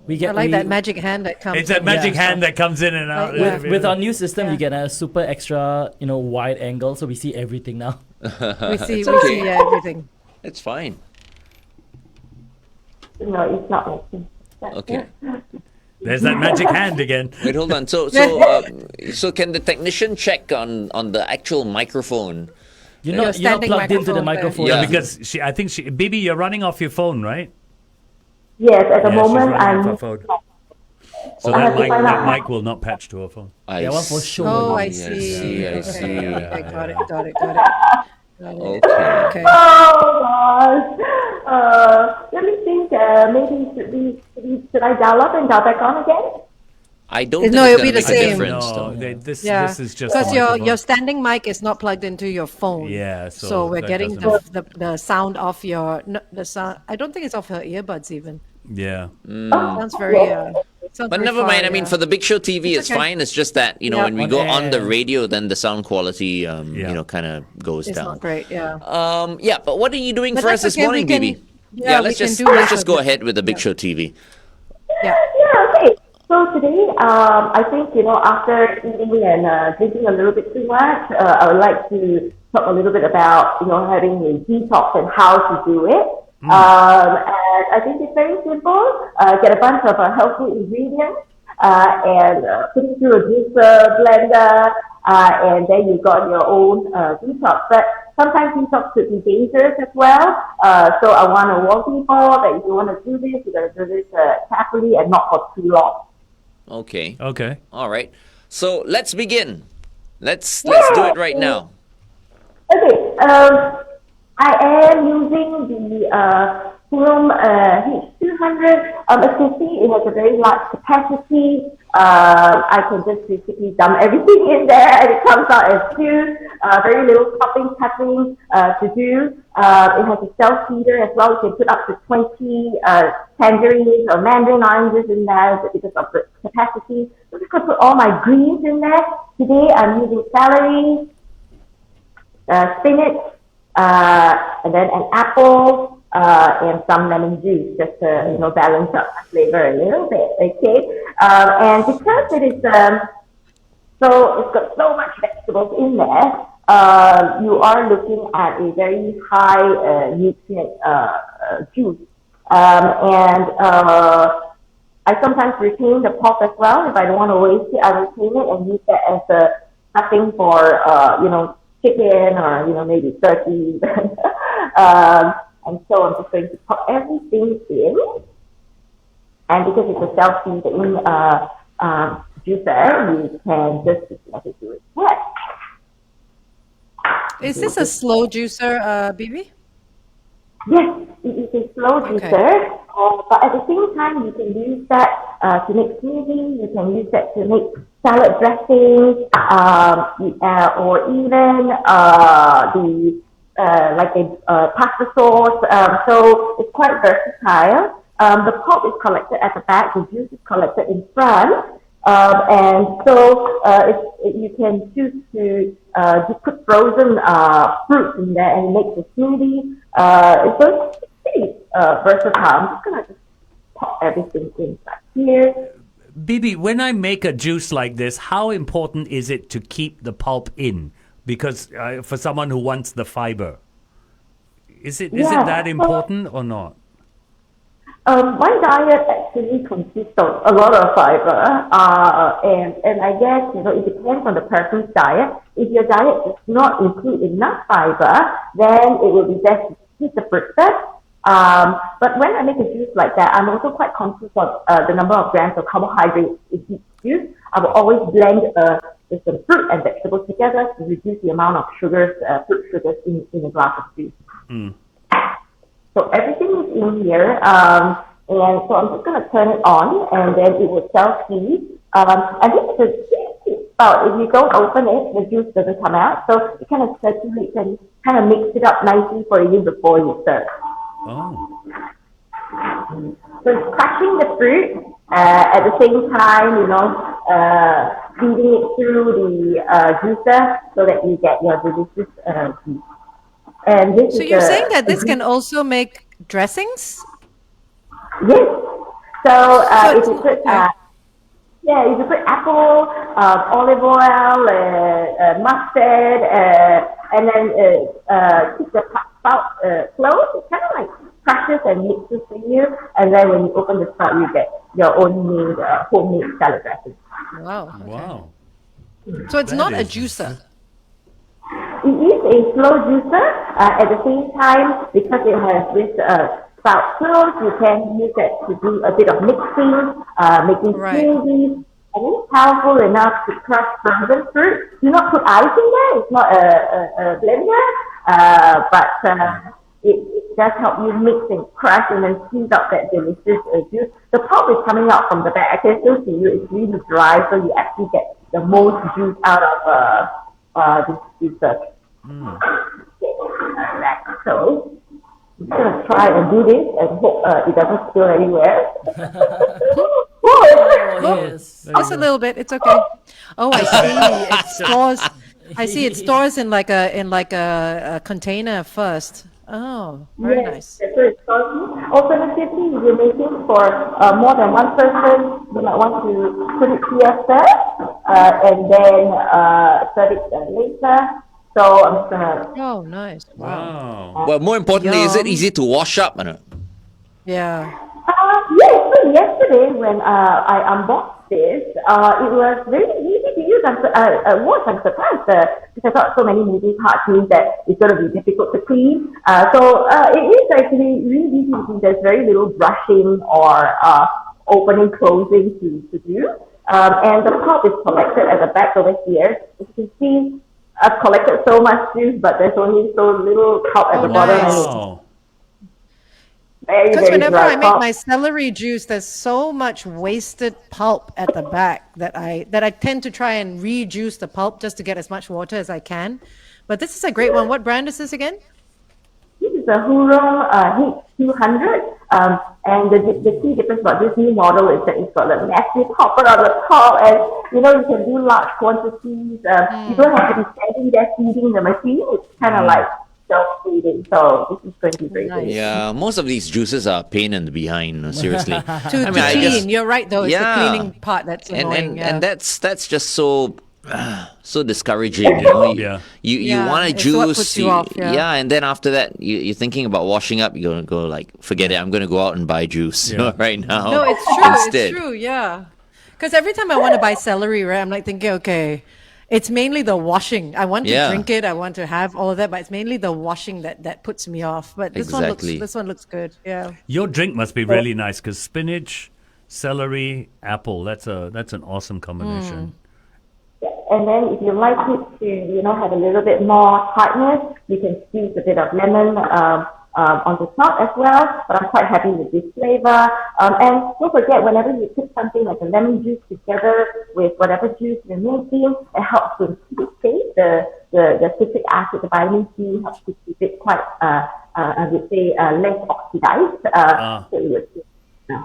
We get I like that we- magic hand that comes. It's that in. magic hand that comes in and out. with our new system, Yeah. you get a super extra, wide angle, so we see everything now. We see okay. everything. It's fine. No, it's not working. Okay. There's that magic hand again. Wait, hold on. So can the technician check on the actual microphone? You're Your not standing plugged into the microphone microphone. Yeah. Because I think Bibi, you're running off your phone, right? Yes, at the Yeah, she's moment running off her I'm. phone. So I that have to find out. mic will not patch to her phone. That one for sure. Oh, I see, I see. Okay, got it. Got it. Okay. Okay. Oh gosh. Let me think. Maybe should I dial up and dial back on again? I don't think No, it's it'll be gonna the make a same. difference. No, though. this Yeah, is just because the your microphone. standing mic is not plugged into your phone. Yeah, so so we're that getting doesn't- the sound off your the sound. I don't think it's off her earbuds even. Yeah. Sounds very. Sounds But very never far, mind. I mean, yeah. for the Big Show TV, it's okay. fine. It's just that Yeah. when we On go on the air. radio, then the sound quality, kind of goes It's down. not great. Yeah. Yeah. But what are you doing But for us that's this okay, morning, we can- Bibi? yeah, we let's can just do let's this just a go bit. ahead with the Big Yeah. Show TV. Yeah. Yeah, okay. So today, I think, after eating and drinking a little bit too much, I would like to talk a little bit about, having a detox and how to do it. And I think it's very simple. Get a bunch of healthy ingredients and put it through a juicer, blender, and then you got your own detox. But sometimes detox could be dangerous as well. So I want to warn people that if you want to do this, you got to do this carefully and not for too long. Okay. Okay. All right. So let's begin. Let's do it right now. Okay, I am using the Pulp H200. As you can see, it has a very large capacity. I can just basically dump everything in there and it comes out as juice. Very little cutting to do. It has a self-feeder as well. You can put up to 20 tangerines or mandarin oranges in there because of the capacity. So I'm just going to put all my greens in there. Today I'm using celery, spinach, and then an apple, and some lemon juice just to balance out the flavor a little bit. Okay, and because it is so it's got so much vegetables in there, you are looking at a very high nutrient juice, and I sometimes retain the pulp as well. If I don't want to waste it, I retain it and use that as a stuffing for chicken or maybe turkey. And so I'm just going to put everything in, and because it's a self-feeding juicer, you can just let it do it. Yes. Is this a slow juicer, Bibi? Yes, it is a slow juicer, but at the same time, you can use that to make smoothies. You can use that to make salad dressings, or even like a pasta sauce. So it's quite versatile. The pulp is collected at the back. The juice is collected in front. And so you can choose to just put frozen fruits in there and make the smoothie. So it's pretty versatile. I'm just going to just pop everything inside here. Bibi, when I make a juice like this, how important is it to keep the pulp in? Because for someone who wants the fiber, is it that important or not? My diet actually consists of a lot of fiber, and I guess it depends on the person's diet. If your diet does not include enough fiber, then it will be best to skip the fruit first. But when I make a juice like that, I'm also quite conscious of the number of grams of carbohydrates in each juice. I will always blend some fruit and vegetables together to reduce the amount of sugars, fruit sugars in a glass of juice. So everything is in here, and so I'm just going to turn it on, and then it will self-feed. I think it's about, if you don't open it, the juice doesn't come out, so it kind of circulates and kind of mix it up nicely for you before you serve. Oh. So it's crushing the fruit at the same time, feeding it through the juicer so that you get your delicious juice. And this So is you're saying that this can also make dressings? Yes. So if you put if you put apple, olive oil, mustard, and then keep the spout closed, it kind of like crushes and mixes for you. And then when you open the spout, you get your own made homemade salad dressing. Wow. Wow. So it's That not a is- juicer. It is a slow juicer. At the same time, because it has this spout closed, you can use it to do a bit of mixing, making Right. smoothies. And it's powerful enough to crush frozen fruit. Do not put ice in there. It's not a blender, but it does help you mix and crush and then squeeze out that delicious juice. The pulp is coming out from the back. I can still see you. It's really dry, so you actually get the most juice out of this juicer. So I'm gonna try and do this and hope it doesn't spill anywhere. Yes. Just a little bit. It's okay. Oh, I see. It stores. I see. It stores in like a container first. Oh, very nice. Yes, so it's salty. Alternatively, if you're making for more than one person, you might want to put it here first and then serve it later. So I'm just gonna. Oh, nice. Wow. Well, more importantly, is it Yum. easy to wash up? Or not? Yeah. Yes, so yesterday when I unboxed this, it was very easy to use. I'm surprised because I thought so many moving parts means that it's going to be difficult to clean. So it is actually really easy to use. There's very little brushing or opening, closing to do. And the pulp is collected at the back over here. As you can see, I've collected so much juice, but there's only so little pulp at the bottom. nice. And it's Wow. very, Because very whenever dry I make pulp. my celery juice, there's so much wasted pulp at the back that I tend to try and rejuice the pulp just to get as much water as I can. But this is a great one. What brand is this again? This is a Hurong H200, and the key difference about this new model is that it's got a massive hopper on the top, and you can do large quantities. You don't have to be standing there feeding the machine. It's kind of like self-feeding, so this is going to be very good. Yeah, most of these juices are a pain in the behind. No, seriously. To I clean. just- You're right, though. It's Yeah. the cleaning part that's annoying. and that's just so discouraging. You Yeah. you want a it's what juice, puts you off, yeah. and then after that you're thinking about washing up. You're gonna go like, forget it. I'm gonna go out and buy juice Yeah. right now. No, it's true. Instead. It's true. Yeah. Because every time I want to buy celery, right, I'm like thinking, okay, it's mainly the washing. I want to Yeah. drink it. I want to have all of that, but it's mainly the washing that puts me off. But Exactly. this one looks good. Yeah. Your drink must be really nice because spinach, celery, apple. That's an awesome combination. And then if you like it to, have a little bit more tartness, you can squeeze a bit of lemon on the top as well. But I'm quite happy with this flavor. And don't forget, whenever you put something like a lemon juice together with whatever juice you're making, it helps to keep it safe. The citric acid, the vitamin C, helps to keep it quite, I would say, less oxidized. So it would be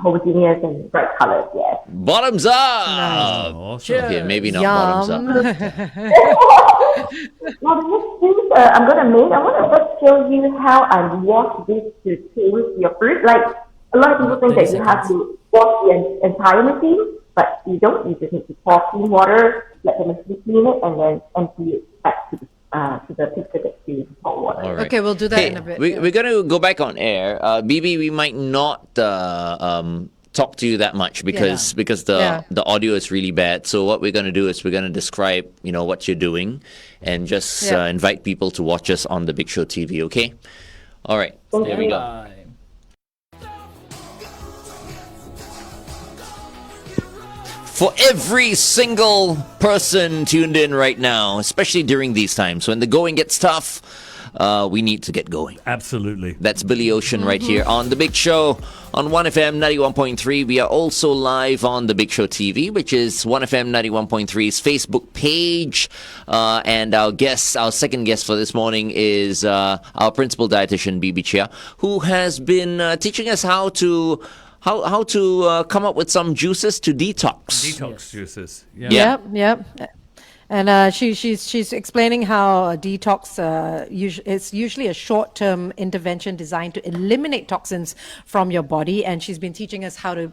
homogeneous and bright colors, yes. Bottoms up. Oh, awesome. Okay, maybe not Yum. bottoms up. Now, the next thing I'm going to make, I want to first show you how I wash this to change your fruit. Like, a lot of people think that you have to wash the entire machine, but you don't. You just need to pour clean water, let the machine clean it, and then empty it back to the pitcher that's filled with hot water. All right. Okay, we'll do that Hey, in a bit. We're going to go back on air. BB, we might not talk to you that much because the audio is really bad. So what we're going to do is we're going to describe, what you're doing and just invite people to watch us on the Big Show TV, okay? All right. There we go. Bye. For every single person tuned in right now, especially during these times when the going gets tough, we need to get going. Absolutely. That's Billy Ocean right here on The Big Show on OneFM 91.3. We are also live on The Big Show TV, which is OneFM 91.3's Facebook page. And our second guest for this morning is our principal dietitian, Bibi Chia, who has been teaching us how to come up with some juices to detox. Detox juices. Yeah. Yeah. Yep. And she's explaining how a detox it's usually a short-term intervention designed to eliminate toxins from your body. And she's been teaching us how to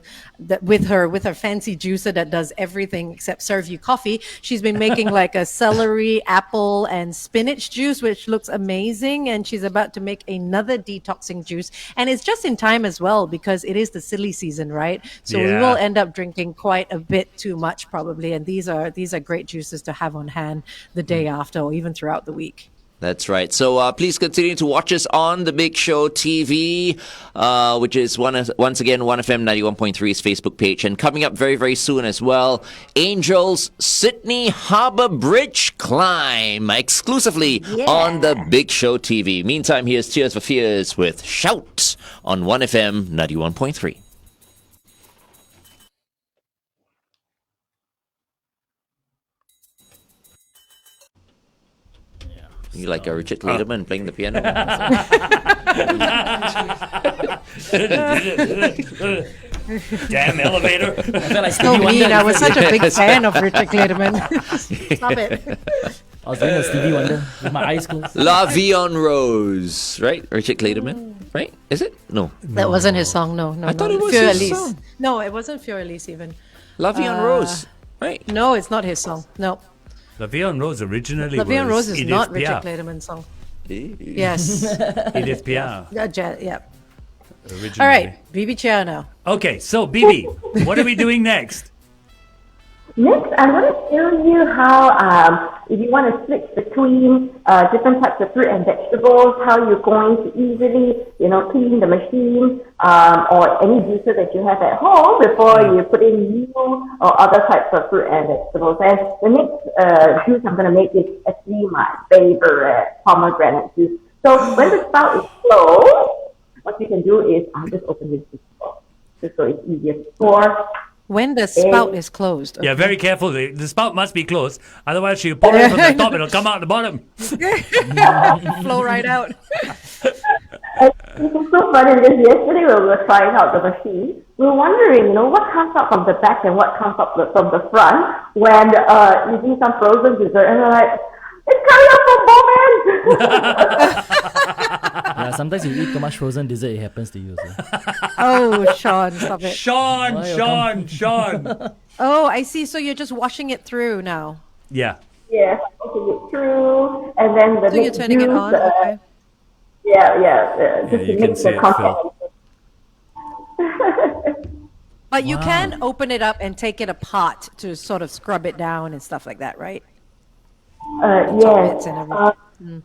with her fancy juicer that does everything except serve you coffee. She's been making like a celery, apple, and spinach juice, which looks amazing. And she's about to make another detoxing juice, and it's just in time as well because it is the silly season, right? So we will end up drinking quite a bit too much probably. And these are great juices to have on hand the day after or even throughout the week. That's right. So please continue to watch us on The Big Show TV, which is once again 1FM 91.3's Facebook page. And coming up very, very soon as well, Angel's Sydney Harbour Bridge climb exclusively on The Big Show TV. Meantime, here's Tears for Fears with Shout on 1FM 91.3. You like a Richard Lederman playing the piano? Damn elevator. So mean. I was such a big fan of Richard Clayderman. Stop it. I was doing a Stevie Wonder with my eyes closed. La Vie en Rose, right? Richard Clayderman, right? Is it? No. That wasn't his song. No. I thought it was Fior his Elise. song. No, it wasn't Fior Elise even. La Vie en Rose, right? No, it's not his song. No. La Vie en Rose originally La Vie en was Rose is Edith not Piaf. Richard Clayderman's song. Yes. Edith Piaf. Yeah. Originally. All right, BB Chia now. Okay, so Bibi, what are we doing next? Next, I'm going to show you how, if you want to switch between different types of fruit and vegetables, how you're going to easily, clean the machine or any juicer that you have at home before you put in new or other types of fruit and vegetables. And the next juice I'm going to make is actually my favorite pomegranate juice. So when the spout is closed, what you can do is I'll just open this before, just so it's easier to pour. When the spout is closed. Yeah, very careful. The spout must be closed. Otherwise, you pour it from the top, it'll come out the bottom. Flow right out. It was so funny because yesterday when we were trying out the machine, we were wondering, what comes out from the back and what comes out from the front when using some frozen dessert. And we're like, it's coming out from both ends. Yeah, sometimes you eat too much frozen dessert, it happens to you. So. Oh, Sean, stop it. Sean. Oh, I see. So you're just washing it through now. Yeah. Yeah, washing it through, and then the So you're turning juice, it on? Okay. just you to can mix see the it, content. But you can open it up and take it apart to sort of scrub it down and stuff like that, right? Yes. And everything.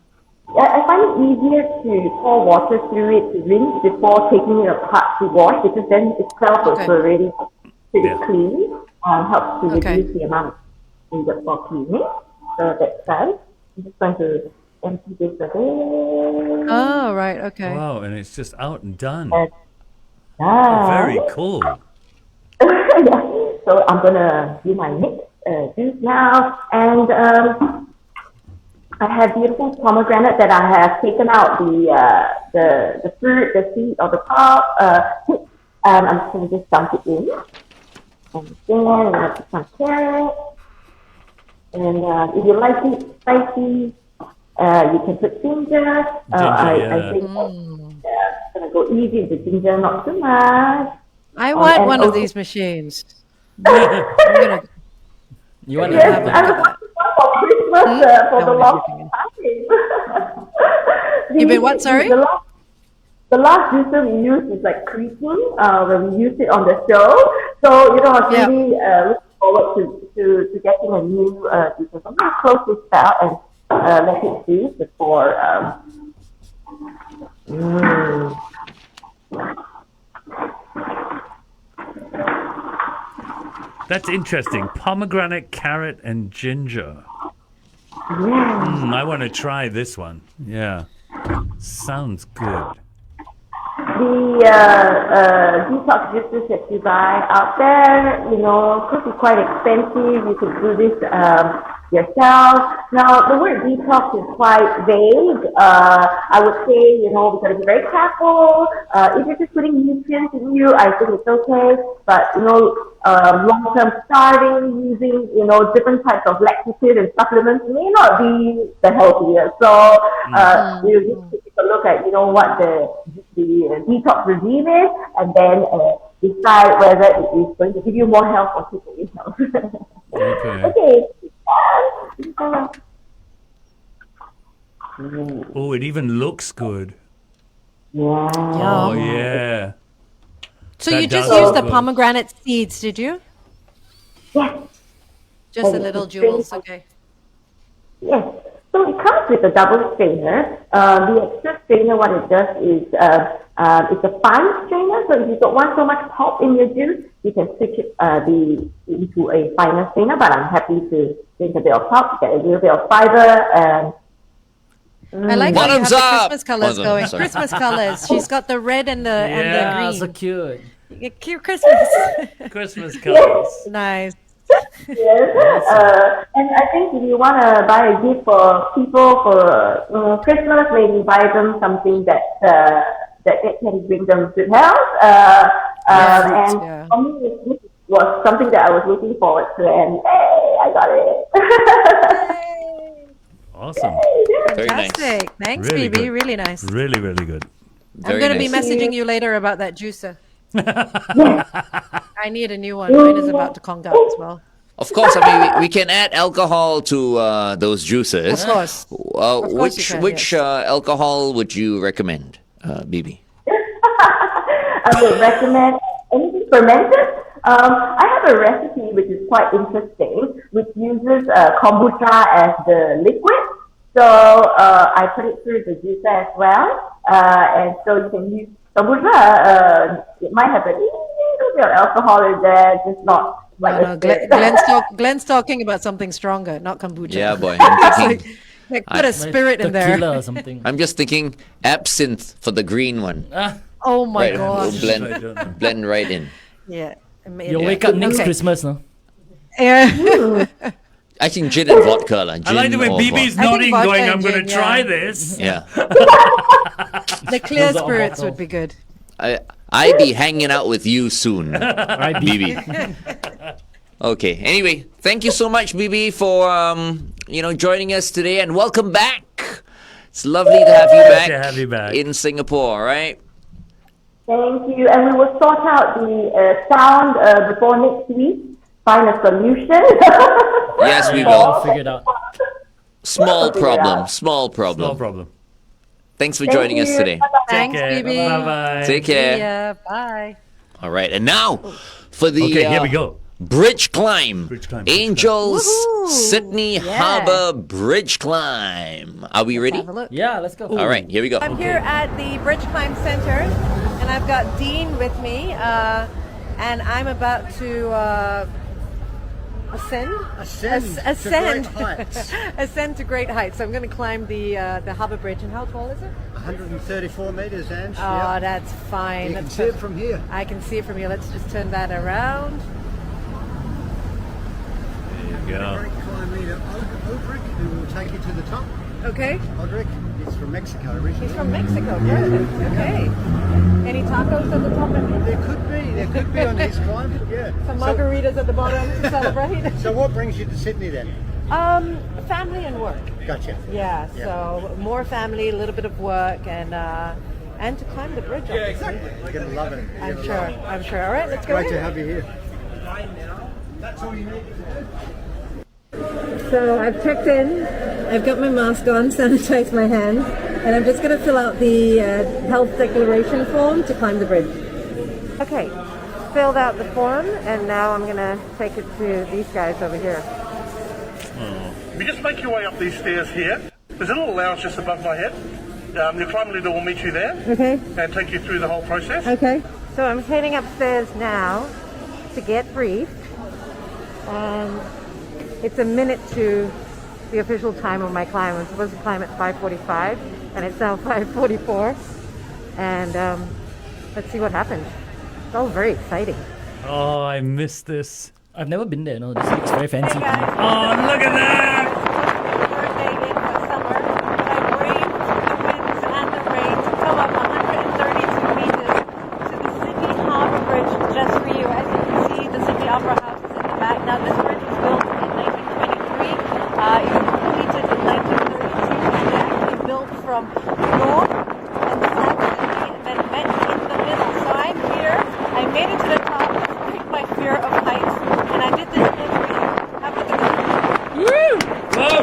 I find it easier to pour water through it to rinse before taking it apart to wash, because then itself is already pretty clean. Helps to reduce the amount needed for cleaning. So that's fine. I'm just going to empty this a bit. Oh, right. Okay. Wow, and it's just out and done. And Very cool. So I'm going to do my next juice now. And I have beautiful pomegranate that I have taken out the fruit, the seed, or the pulp. I'm just going to just dump it in. And then I'm going to put some carrot. And if you like it spicy, you can put ginger. I think I'm going to go easy with the ginger, not too much. I want one of these machines. You want to have I want one for Christmas for the last time. You've been what, sorry? The last juicer we used is like creeping when we used it on the show. So, I was really looking forward to getting a new juicer. So I'm going to close this out and let it juice before... That's interesting. Pomegranate, carrot, and ginger. I want to try this one. Yeah. Sounds good. the detox juices that you buy out there, could be quite expensive. You could do this yourself. Now, the word detox is quite vague. I would say, we got to be very careful. If you're just putting nutrients in you, I think it's okay. But, long-term starving, using, different types of laxatives and supplements may not be the healthiest. So, you need to take a look at, what the detox regime is, and then decide whether it is going to give you more health or take away health. Okay. Oh, it even looks good. Yeah. Oh, yeah. So That you just does used the look good. pomegranate seeds, did you? Yes. Just the Oh, little it's jewels, very- okay. Yes. So it comes with a double strainer. The extra strainer, what it does is it's a fine strainer. So if you don't want so much pulp in your juice, you can switch it into a finer strainer. But I'm happy to drink a bit of pulp, get a little bit of fiber, and I like how you have Bottoms the up! Christmas colors Oh, going. sorry. Christmas colors. She's got the red and the Yeah, so green. cute. Yeah, cute Christmas. Christmas colors. Nice. yes. And I think if you want to buy a gift for people for Christmas, maybe buy them something that can bring them good health. And yeah. for me, this was something that I was looking forward to, and hey, I got it. Awesome. Very nice. Fantastic. Thanks, Really Phoebe. good. Really nice. Really, really good. I'm going to be nice. messaging you later about that juicer. I need a new one. Mine is about to conk out as well. Of course, I mean we can add alcohol to those juices. Of course. course you Which can, alcohol would you recommend, Bibi? I would recommend anything fermented. I have a recipe which is quite interesting, which uses kombucha as the liquid. So I put it through the juicer as well, and so you can use kombucha. It might have a little bit of alcohol in there, just not like No, Glenn's talking about something stronger, not kombucha. Yeah, boy. I'm thinking. Like, put a spirit in there. Tequila or something. I'm just thinking absinthe for the green one. Oh my Right, gosh. we'll blend right in. Yeah. You'll wake up next Okay. Christmas, no? Yeah. I think gin and vodka, like I like the way gin or BB's vodka. nodding, vodka going, and I'm going to gin, try yeah. this. Yeah, The clear Those are spirits bottle. would be good. I be hanging out with you soon, Right, Bibi. Okay. Anyway, thank you so much, Bibi, for joining us today, and welcome back. It's lovely to have you back, to have you back. in Singapore. All right. Thank you, and we will sort out the sound before next week. Find a solution. Yes, we I'll will. figure it out. Small figure it problem. out. Small No problem. problem. Thanks for Thank joining us you. today. Bye-bye. Thanks, Okay, Phoebe. bye-bye. Take See care. ya. Bye. All right, and now for the Okay, here we go. Bridge climb. Bridge climb, Angels Woohoo. Sydney Yeah. Harbour Bridge climb. Are we ready? Have a look. Yeah, let's go. All right, here we go. I'm here at the Bridge Climb Center, and I've got Dean with me, and I'm about to ascend ascend to great heights. So I'm going to climb the Harbour Bridge. And how tall is it? 134 meters, Ange. Oh, that's fine. You can That's see it from here. I can see it from here. Let's just turn that around. There you go. Great climb leader Odric, who will take you to the top. Okay. Odric is from Mexico originally. He's from Mexico. Perfect. Okay. Any tacos at the top? There could be on his climb. Yeah. Some margaritas at the bottom to celebrate. So what brings you to Sydney then? Family and work. Gotcha. Yeah, Yeah. so more family, a little bit of work, and to climb the bridge. Yeah, exactly. You're gonna love it. You're I'm gonna sure. love it. I'm sure. All right, let's go. Great to in. have you here. So I've checked in. I've got my mask on, sanitized my hands, and I'm just going to fill out the health declaration form to climb the bridge. Okay, filled out the form, and now I'm going to take it to these guys over here. You just make your way up these stairs here. There's a little lounge just above my head. Your climb leader will meet you there Okay. and take you through the whole process. Okay. So I'm heading upstairs now to get briefed. It's a minute to the official time of my climb. I'm supposed to climb at 5:45, and it's now 5:44. And let's see what happens. It's all very exciting. Oh, I missed this. I've never been there. No, this looks very fancy. Oh, look at that! Third day in for summer, but I braved the winds and the rain to come up 132 meters to the Sydney Harbour Bridge just for you. As you can see, the Sydney Opera House is in the back. Now, this bridge was built in 1923. It was completed in 1932. It actually built from north and south Sydney and then met in the middle. So I'm here. I made it to the top despite my fear of heights, and I did this every year. Have a look at this. Woo! Whoa!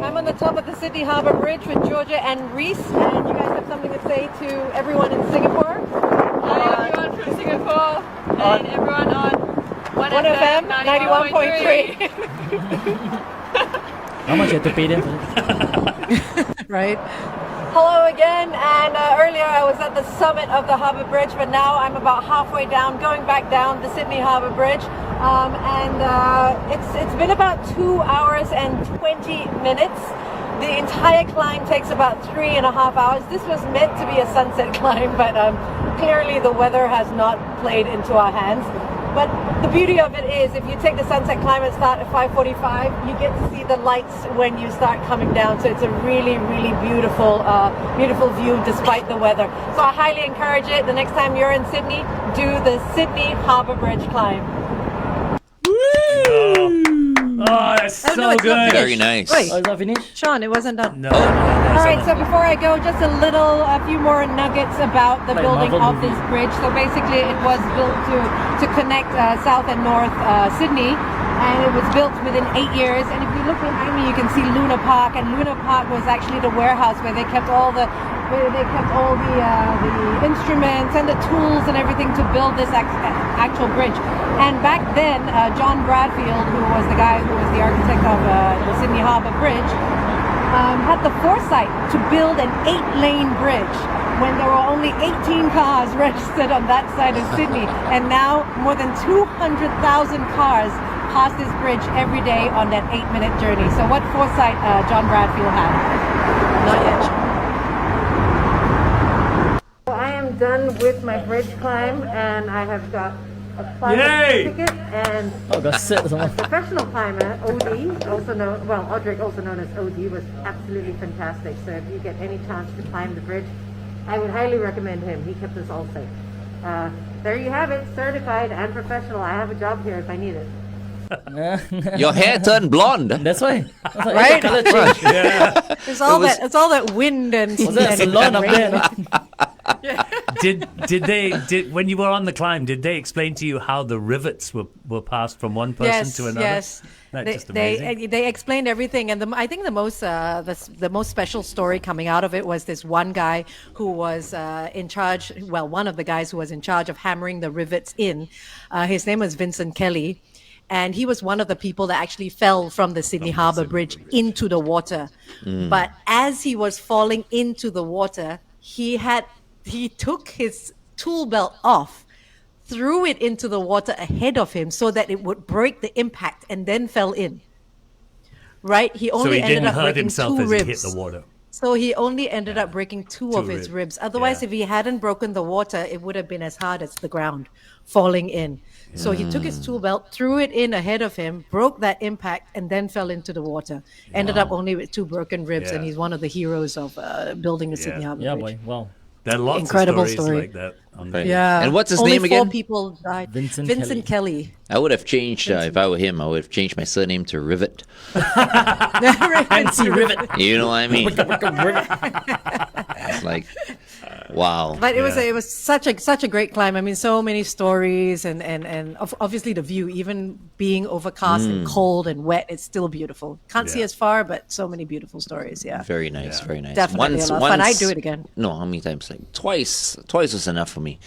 I'm on the top of the Sydney Harbour Bridge with Georgia and Reese, and you guys have something to say to everyone in Singapore. Hi everyone from Singapore and everyone on OneFM 91.3. How much you have to pay them for this? Right. Hello again, and earlier I was at the summit of the Harbour Bridge, but now I'm about halfway down, going back down the Sydney Harbour Bridge, and it's been about 2 hours and 20 minutes. The entire climb takes about 3.5 hours. This was meant to be a sunset climb, but clearly the weather has not played into our hands. But the beauty of it is, if you take the sunset climb and start at 5:45, you get to see the lights when you start coming down. So it's a really, really beautiful, beautiful view despite the weather. So I highly encourage it. The next time you're in Sydney, do the Sydney Harbour Bridge climb. Oh, that's Oh, no, so it's not good. Very nice. Wait, Oh, is that finished? Sean, it wasn't done. No. All right, so before I go, just a few more nuggets about the Like building Marvel of this bridge. So basically, it was built to connect South and North Sydney, and it was built within 8 years. And if you look behind me, you can see Luna Park, and Luna Park was actually the warehouse where they kept all the instruments and the tools and everything to build this actual bridge. And back then, John Bradfield, who was the guy who was the architect of the Sydney Harbour Bridge, had the foresight to build an 8-lane bridge when there were only 18 cars registered on that side of Sydney. And now more than 200,000 cars pass this bridge every day on that 8-minute journey. So what foresight John Bradfield had? Not yet. I am done with my bridge climb, and I have got a climber ticket and got set a professional climber, OD, also known, well, Audric, also known as OD, was absolutely fantastic. So if you get any chance to climb the bridge, I would highly recommend him. He kept us all safe. There you have it, certified and professional. I have a job here if I need it. Your hair turned blonde. That's why. Right? Color change. Yeah. It's all that wind and Was that a salon up there? Did when you were on the climb, did they explain to you how the rivets were passed from one person to another? Yes, That's just amazing. they explained everything, and I think the most special story coming out of it was this one guy who was in charge. Well, one of the guys who was in charge of hammering the rivets in. His name was Vincent Kelly. And he was one of the people that actually fell from the Sydney Harbour Bridge into the water. But as he was falling into the water, he took his tool belt off, threw it into the water ahead of him so that it would break the impact, and then fell in. Right? He only ended up breaking two ribs. He hit the water. So he only ended up breaking two of his ribs. Otherwise, if he hadn't broken the water, it would have been as hard as the ground, falling in. So he took his tool belt, threw it in ahead of him, broke that impact, and then fell into the water. Ended up only with 2 broken ribs, and he's one of the heroes of building the Sydney Harbour Bridge. Boy, wow. There are lots Incredible of stories story. like that. Yeah. And what's his only name again? 4 people died. Vincent Kelly. I would have changed, if I were him, I would have changed my surname to Rivet. MC Rivet. You know what I mean? It's like, wow. But it was such a great climb. I mean, so many stories, and obviously the view, even being overcast and cold and wet, it's still beautiful. Can't see as far, but so many beautiful stories. Yeah. Very nice, very nice. Definitely a lot of fun. I'd do it again. No, how many times? Like twice was enough for me.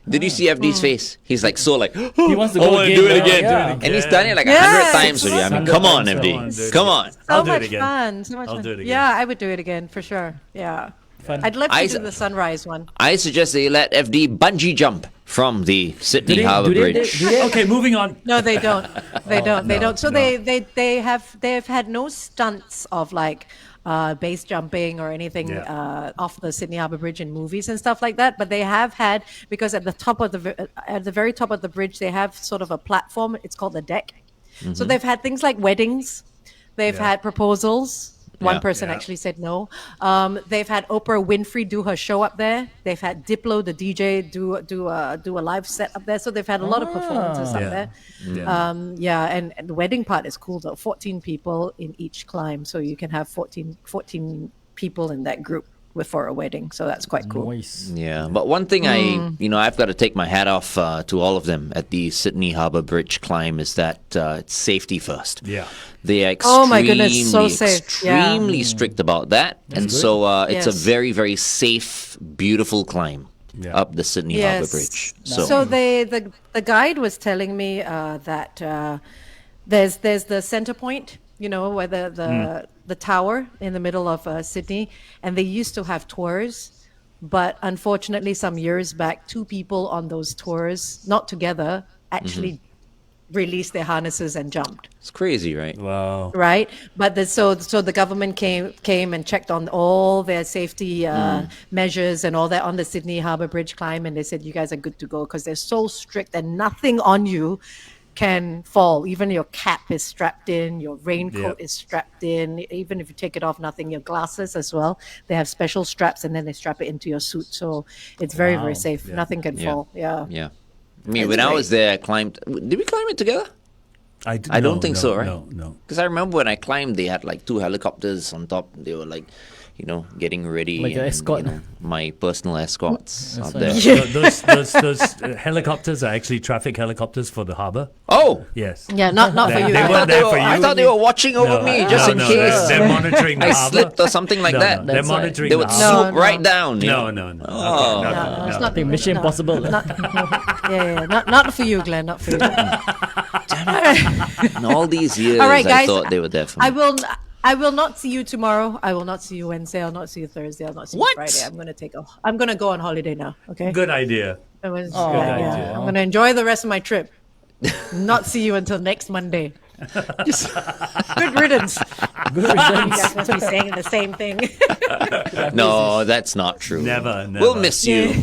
Did you see FD's face? He's like so like he wants to I go want to again. do it again. Yeah. And he's done it like 100 times already. I mean, come on, FD. Come on. So much fun. So much I'll fun. do it again. Yeah, I would do it again for sure. Yeah. Fun. I'd love to do the sunrise one. I suggest that you let FD bungee jump from the Sydney Harbour Bridge. Okay, moving on. No, they don't. They don't. So they have had no stunts of like base jumping or anything off the Sydney Harbour Bridge in movies and stuff like that. But they have had, because at the very top of the bridge, they have sort of a platform. It's called the deck. So they've had things like weddings. They've had proposals. One person actually said no. They've had Oprah Winfrey do her show up there. They've had Diplo, the DJ, do a live set up there. So they've had a lot of performances up there. And the wedding part is cool though. 14 people in each climb, so you can have 14 people in that group for a wedding. So that's quite cool. Nice. Yeah, but one thing I've got to take my hat off to all of them at the Sydney Harbour Bridge climb is that it's safety first. Yeah. They are Oh my goodness, so safe. extremely strict about that. And so it's a very, very safe, beautiful climb up the Sydney Harbour Bridge. So the guide was telling me that there's the center point, where the tower in the middle of Sydney, and they used to have tours, but unfortunately some years back, 2 people on those tours, not together, actually released their harnesses and jumped. It's crazy, right? Wow. Right, but so the government came and checked on all their safety measures and all that on the Sydney Harbour Bridge climb, and they said you guys are good to go because they're so strict and nothing on you can fall. Even your cap is strapped in, your raincoat is strapped in. Even if you take it off, nothing. Your glasses as well. They have special straps, and then they strap it into your suit. So it's very, very safe. Nothing can fall. Yeah. I mean, when I was there, I climbed. Did we climb it together? I don't think so, right? No. Because I remember when I climbed, they had like 2 helicopters on top. They were like, getting ready. Like an escort. My personal escorts up there. Those helicopters are actually traffic helicopters for the harbour. Oh! Yes. Yeah, not for you. They weren't there for you. I thought they were watching over me just in case. They're monitoring the I harbour. slipped or something like that. They're monitoring They the would harbour. swoop right down. No. Oh. No. It's not Mission Impossible. Not for you, Glenn. Not for you. In all these years, All right, guys, I thought they were there for me. I will not see you tomorrow. I will not see you Wednesday. I'll not see you Thursday. I'll not see you Friday. I'm gonna go on holiday now. Okay. Good idea. It was, Good idea. I'm gonna enjoy the rest of my trip. Not see you until next Monday. Just good riddance. Good You riddance. guys must be saying the same thing. No, that's not true. Never. We'll miss you.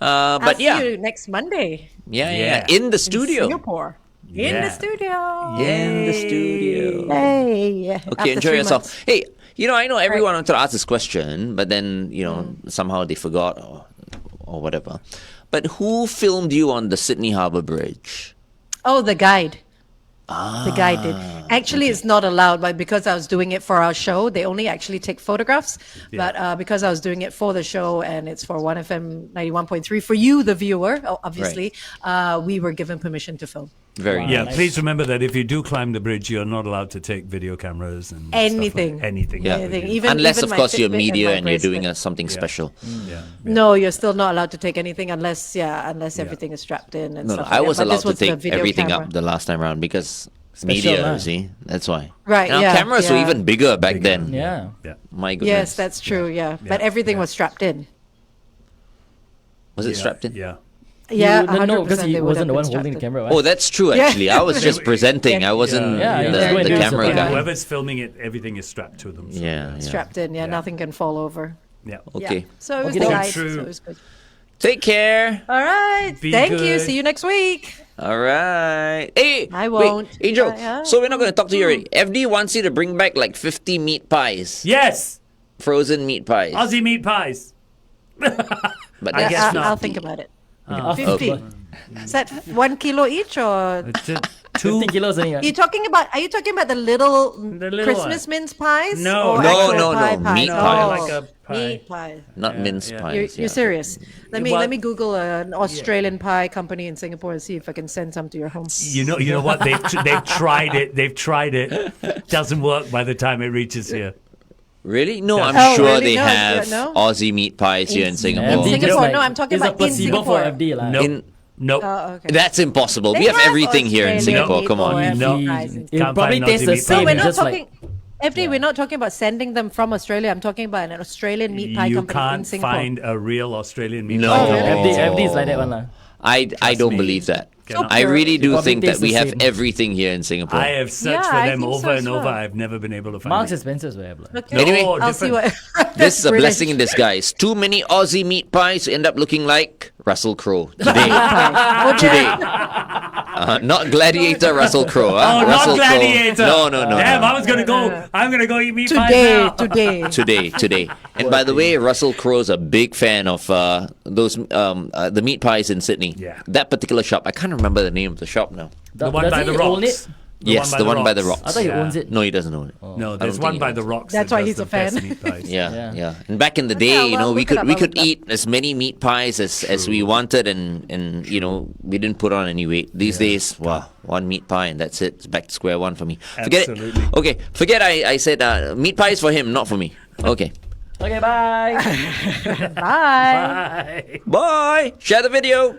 I'll But see yeah. you next Monday. Yeah. In the studio. Singapore. In the studio. In the studio. Hey. Okay, After enjoy 3 yourself. months. Hey, I know everyone wanted to ask this question, but then, somehow they forgot or whatever. But who filmed you on the Sydney Harbour Bridge? Oh, the guide. The guy did. Actually, it's not allowed, but because I was doing it for our show, they only actually take photographs. Yeah. But because I was doing it for the show and it's for 1FM 91.3, for you, the viewer, obviously, we were given permission to film. Very Yeah, nice. please remember that if you do climb the bridge, you're not allowed to take video cameras and Anything. stuff like anything. Yeah. Anything. Unless, even of my course, you're Fitbit media my and you're bracelet. doing something special. Yeah. No, you're still not allowed to take anything unless everything is strapped in and No, stuff. I like was that. But allowed this to was the take video everything camera. up the last time around because Special, media, huh? you see. That's why. Right, Now, yeah, cameras were yeah. even bigger back then. Yeah. My goodness. Yes, that's true. Yeah, but everything was strapped in. Was it strapped in? Yeah. Yeah, No, because 100% he they would wasn't have the been one strapped holding the in. camera, right? Oh, that's true, Yeah. actually. I was just presenting. I wasn't Yeah, the, just go and the do camera something. guy. Whoever's filming it, everything is strapped to them. So Yeah, yeah. Strapped in. Yeah, nothing can fall over. Yeah. Okay. Yeah. So it was Okay, the that's guide. true. So it was good. Take care. All right. Be Thank you. good. See you next week. All right. Hey, I won't. Wait, Angel. Yeah. So we're not going to talk to you already. FD wants you to bring back like 50 meat pies. Yes. Frozen meat pies. Aussie meat pies. But I that's guess not. I'll think about it. Okay. 50. Is that 1 kilo each or? It's 2 50 kilos anyway. Are you talking about the little, little Christmas mince pies? No. or No, actual no, pie no, pies? meat Oh, pie. Like a pie. Meat pie. Not mince yeah. pies. You're serious? Let Well- me Google an Australian pie company in Singapore and see if I can send some to your home. You know what? They've tried it. They've tried it. Doesn't work by the time it reaches here. Really? No, I'm Oh, sure really? they No, have no? Aussie meat pies here in Singapore. FD just Singapore, like, no, I'm talking it's about a in placebo for Singapore. FD. Like. In, Nope. Oh, okay. that's impossible. They We have have everything here in Australian Singapore. meat Come on. or No. fries and It Can't probably find tastes Aussie the meat same. No, we're it's not just talking. like FD, we're not talking about sending them from Australia. I'm talking about an Australian meat pie You company in can't Singapore. find a real Australian meat No. pie. Oh, really? FD is like that one. Lah. I don't me. believe that. Cannot. I really do Probably think that tastes we the have same. everything here in Singapore. I have searched Yeah, for I them think over so and as over. well. I've never been able to find Marks it. and Spencer's where I have. Okay. Anyway, Oh, I'll see what. This is a British. blessing in disguise. Too many Aussie meat pies end up looking like Russell Crowe today. Today. Not Gladiator Russell Crowe. Oh, Russell not Gladiator. Crowe. No. Damn, no. I was gonna go. I'm gonna go eat meat pies Today, now. today. Today. And by the way, Russell Crowe's a big fan of those the meat pies in Sydney. Yeah. That particular shop. I can't remember the name of the shop now. The one Does by he the own rocks. it? Yes, the one by the rocks. I thought he Yeah. owns it. No, he doesn't own it. No, there's don't one think by he the does. rocks. That's that why does he's the a fan. best meat pies. Yeah. And back in the Okay, day, well, you know, we look it up, we I'll could look it eat as many meat pies as we wanted, and you know, we didn't put on any weight. These days, wow, one meat pie and that's it. It's back to square one for me. Forget Absolutely. it. Okay, forget I said meat pies for him, not for me. Okay. Okay, bye. Bye. Bye. Bye. Share the video.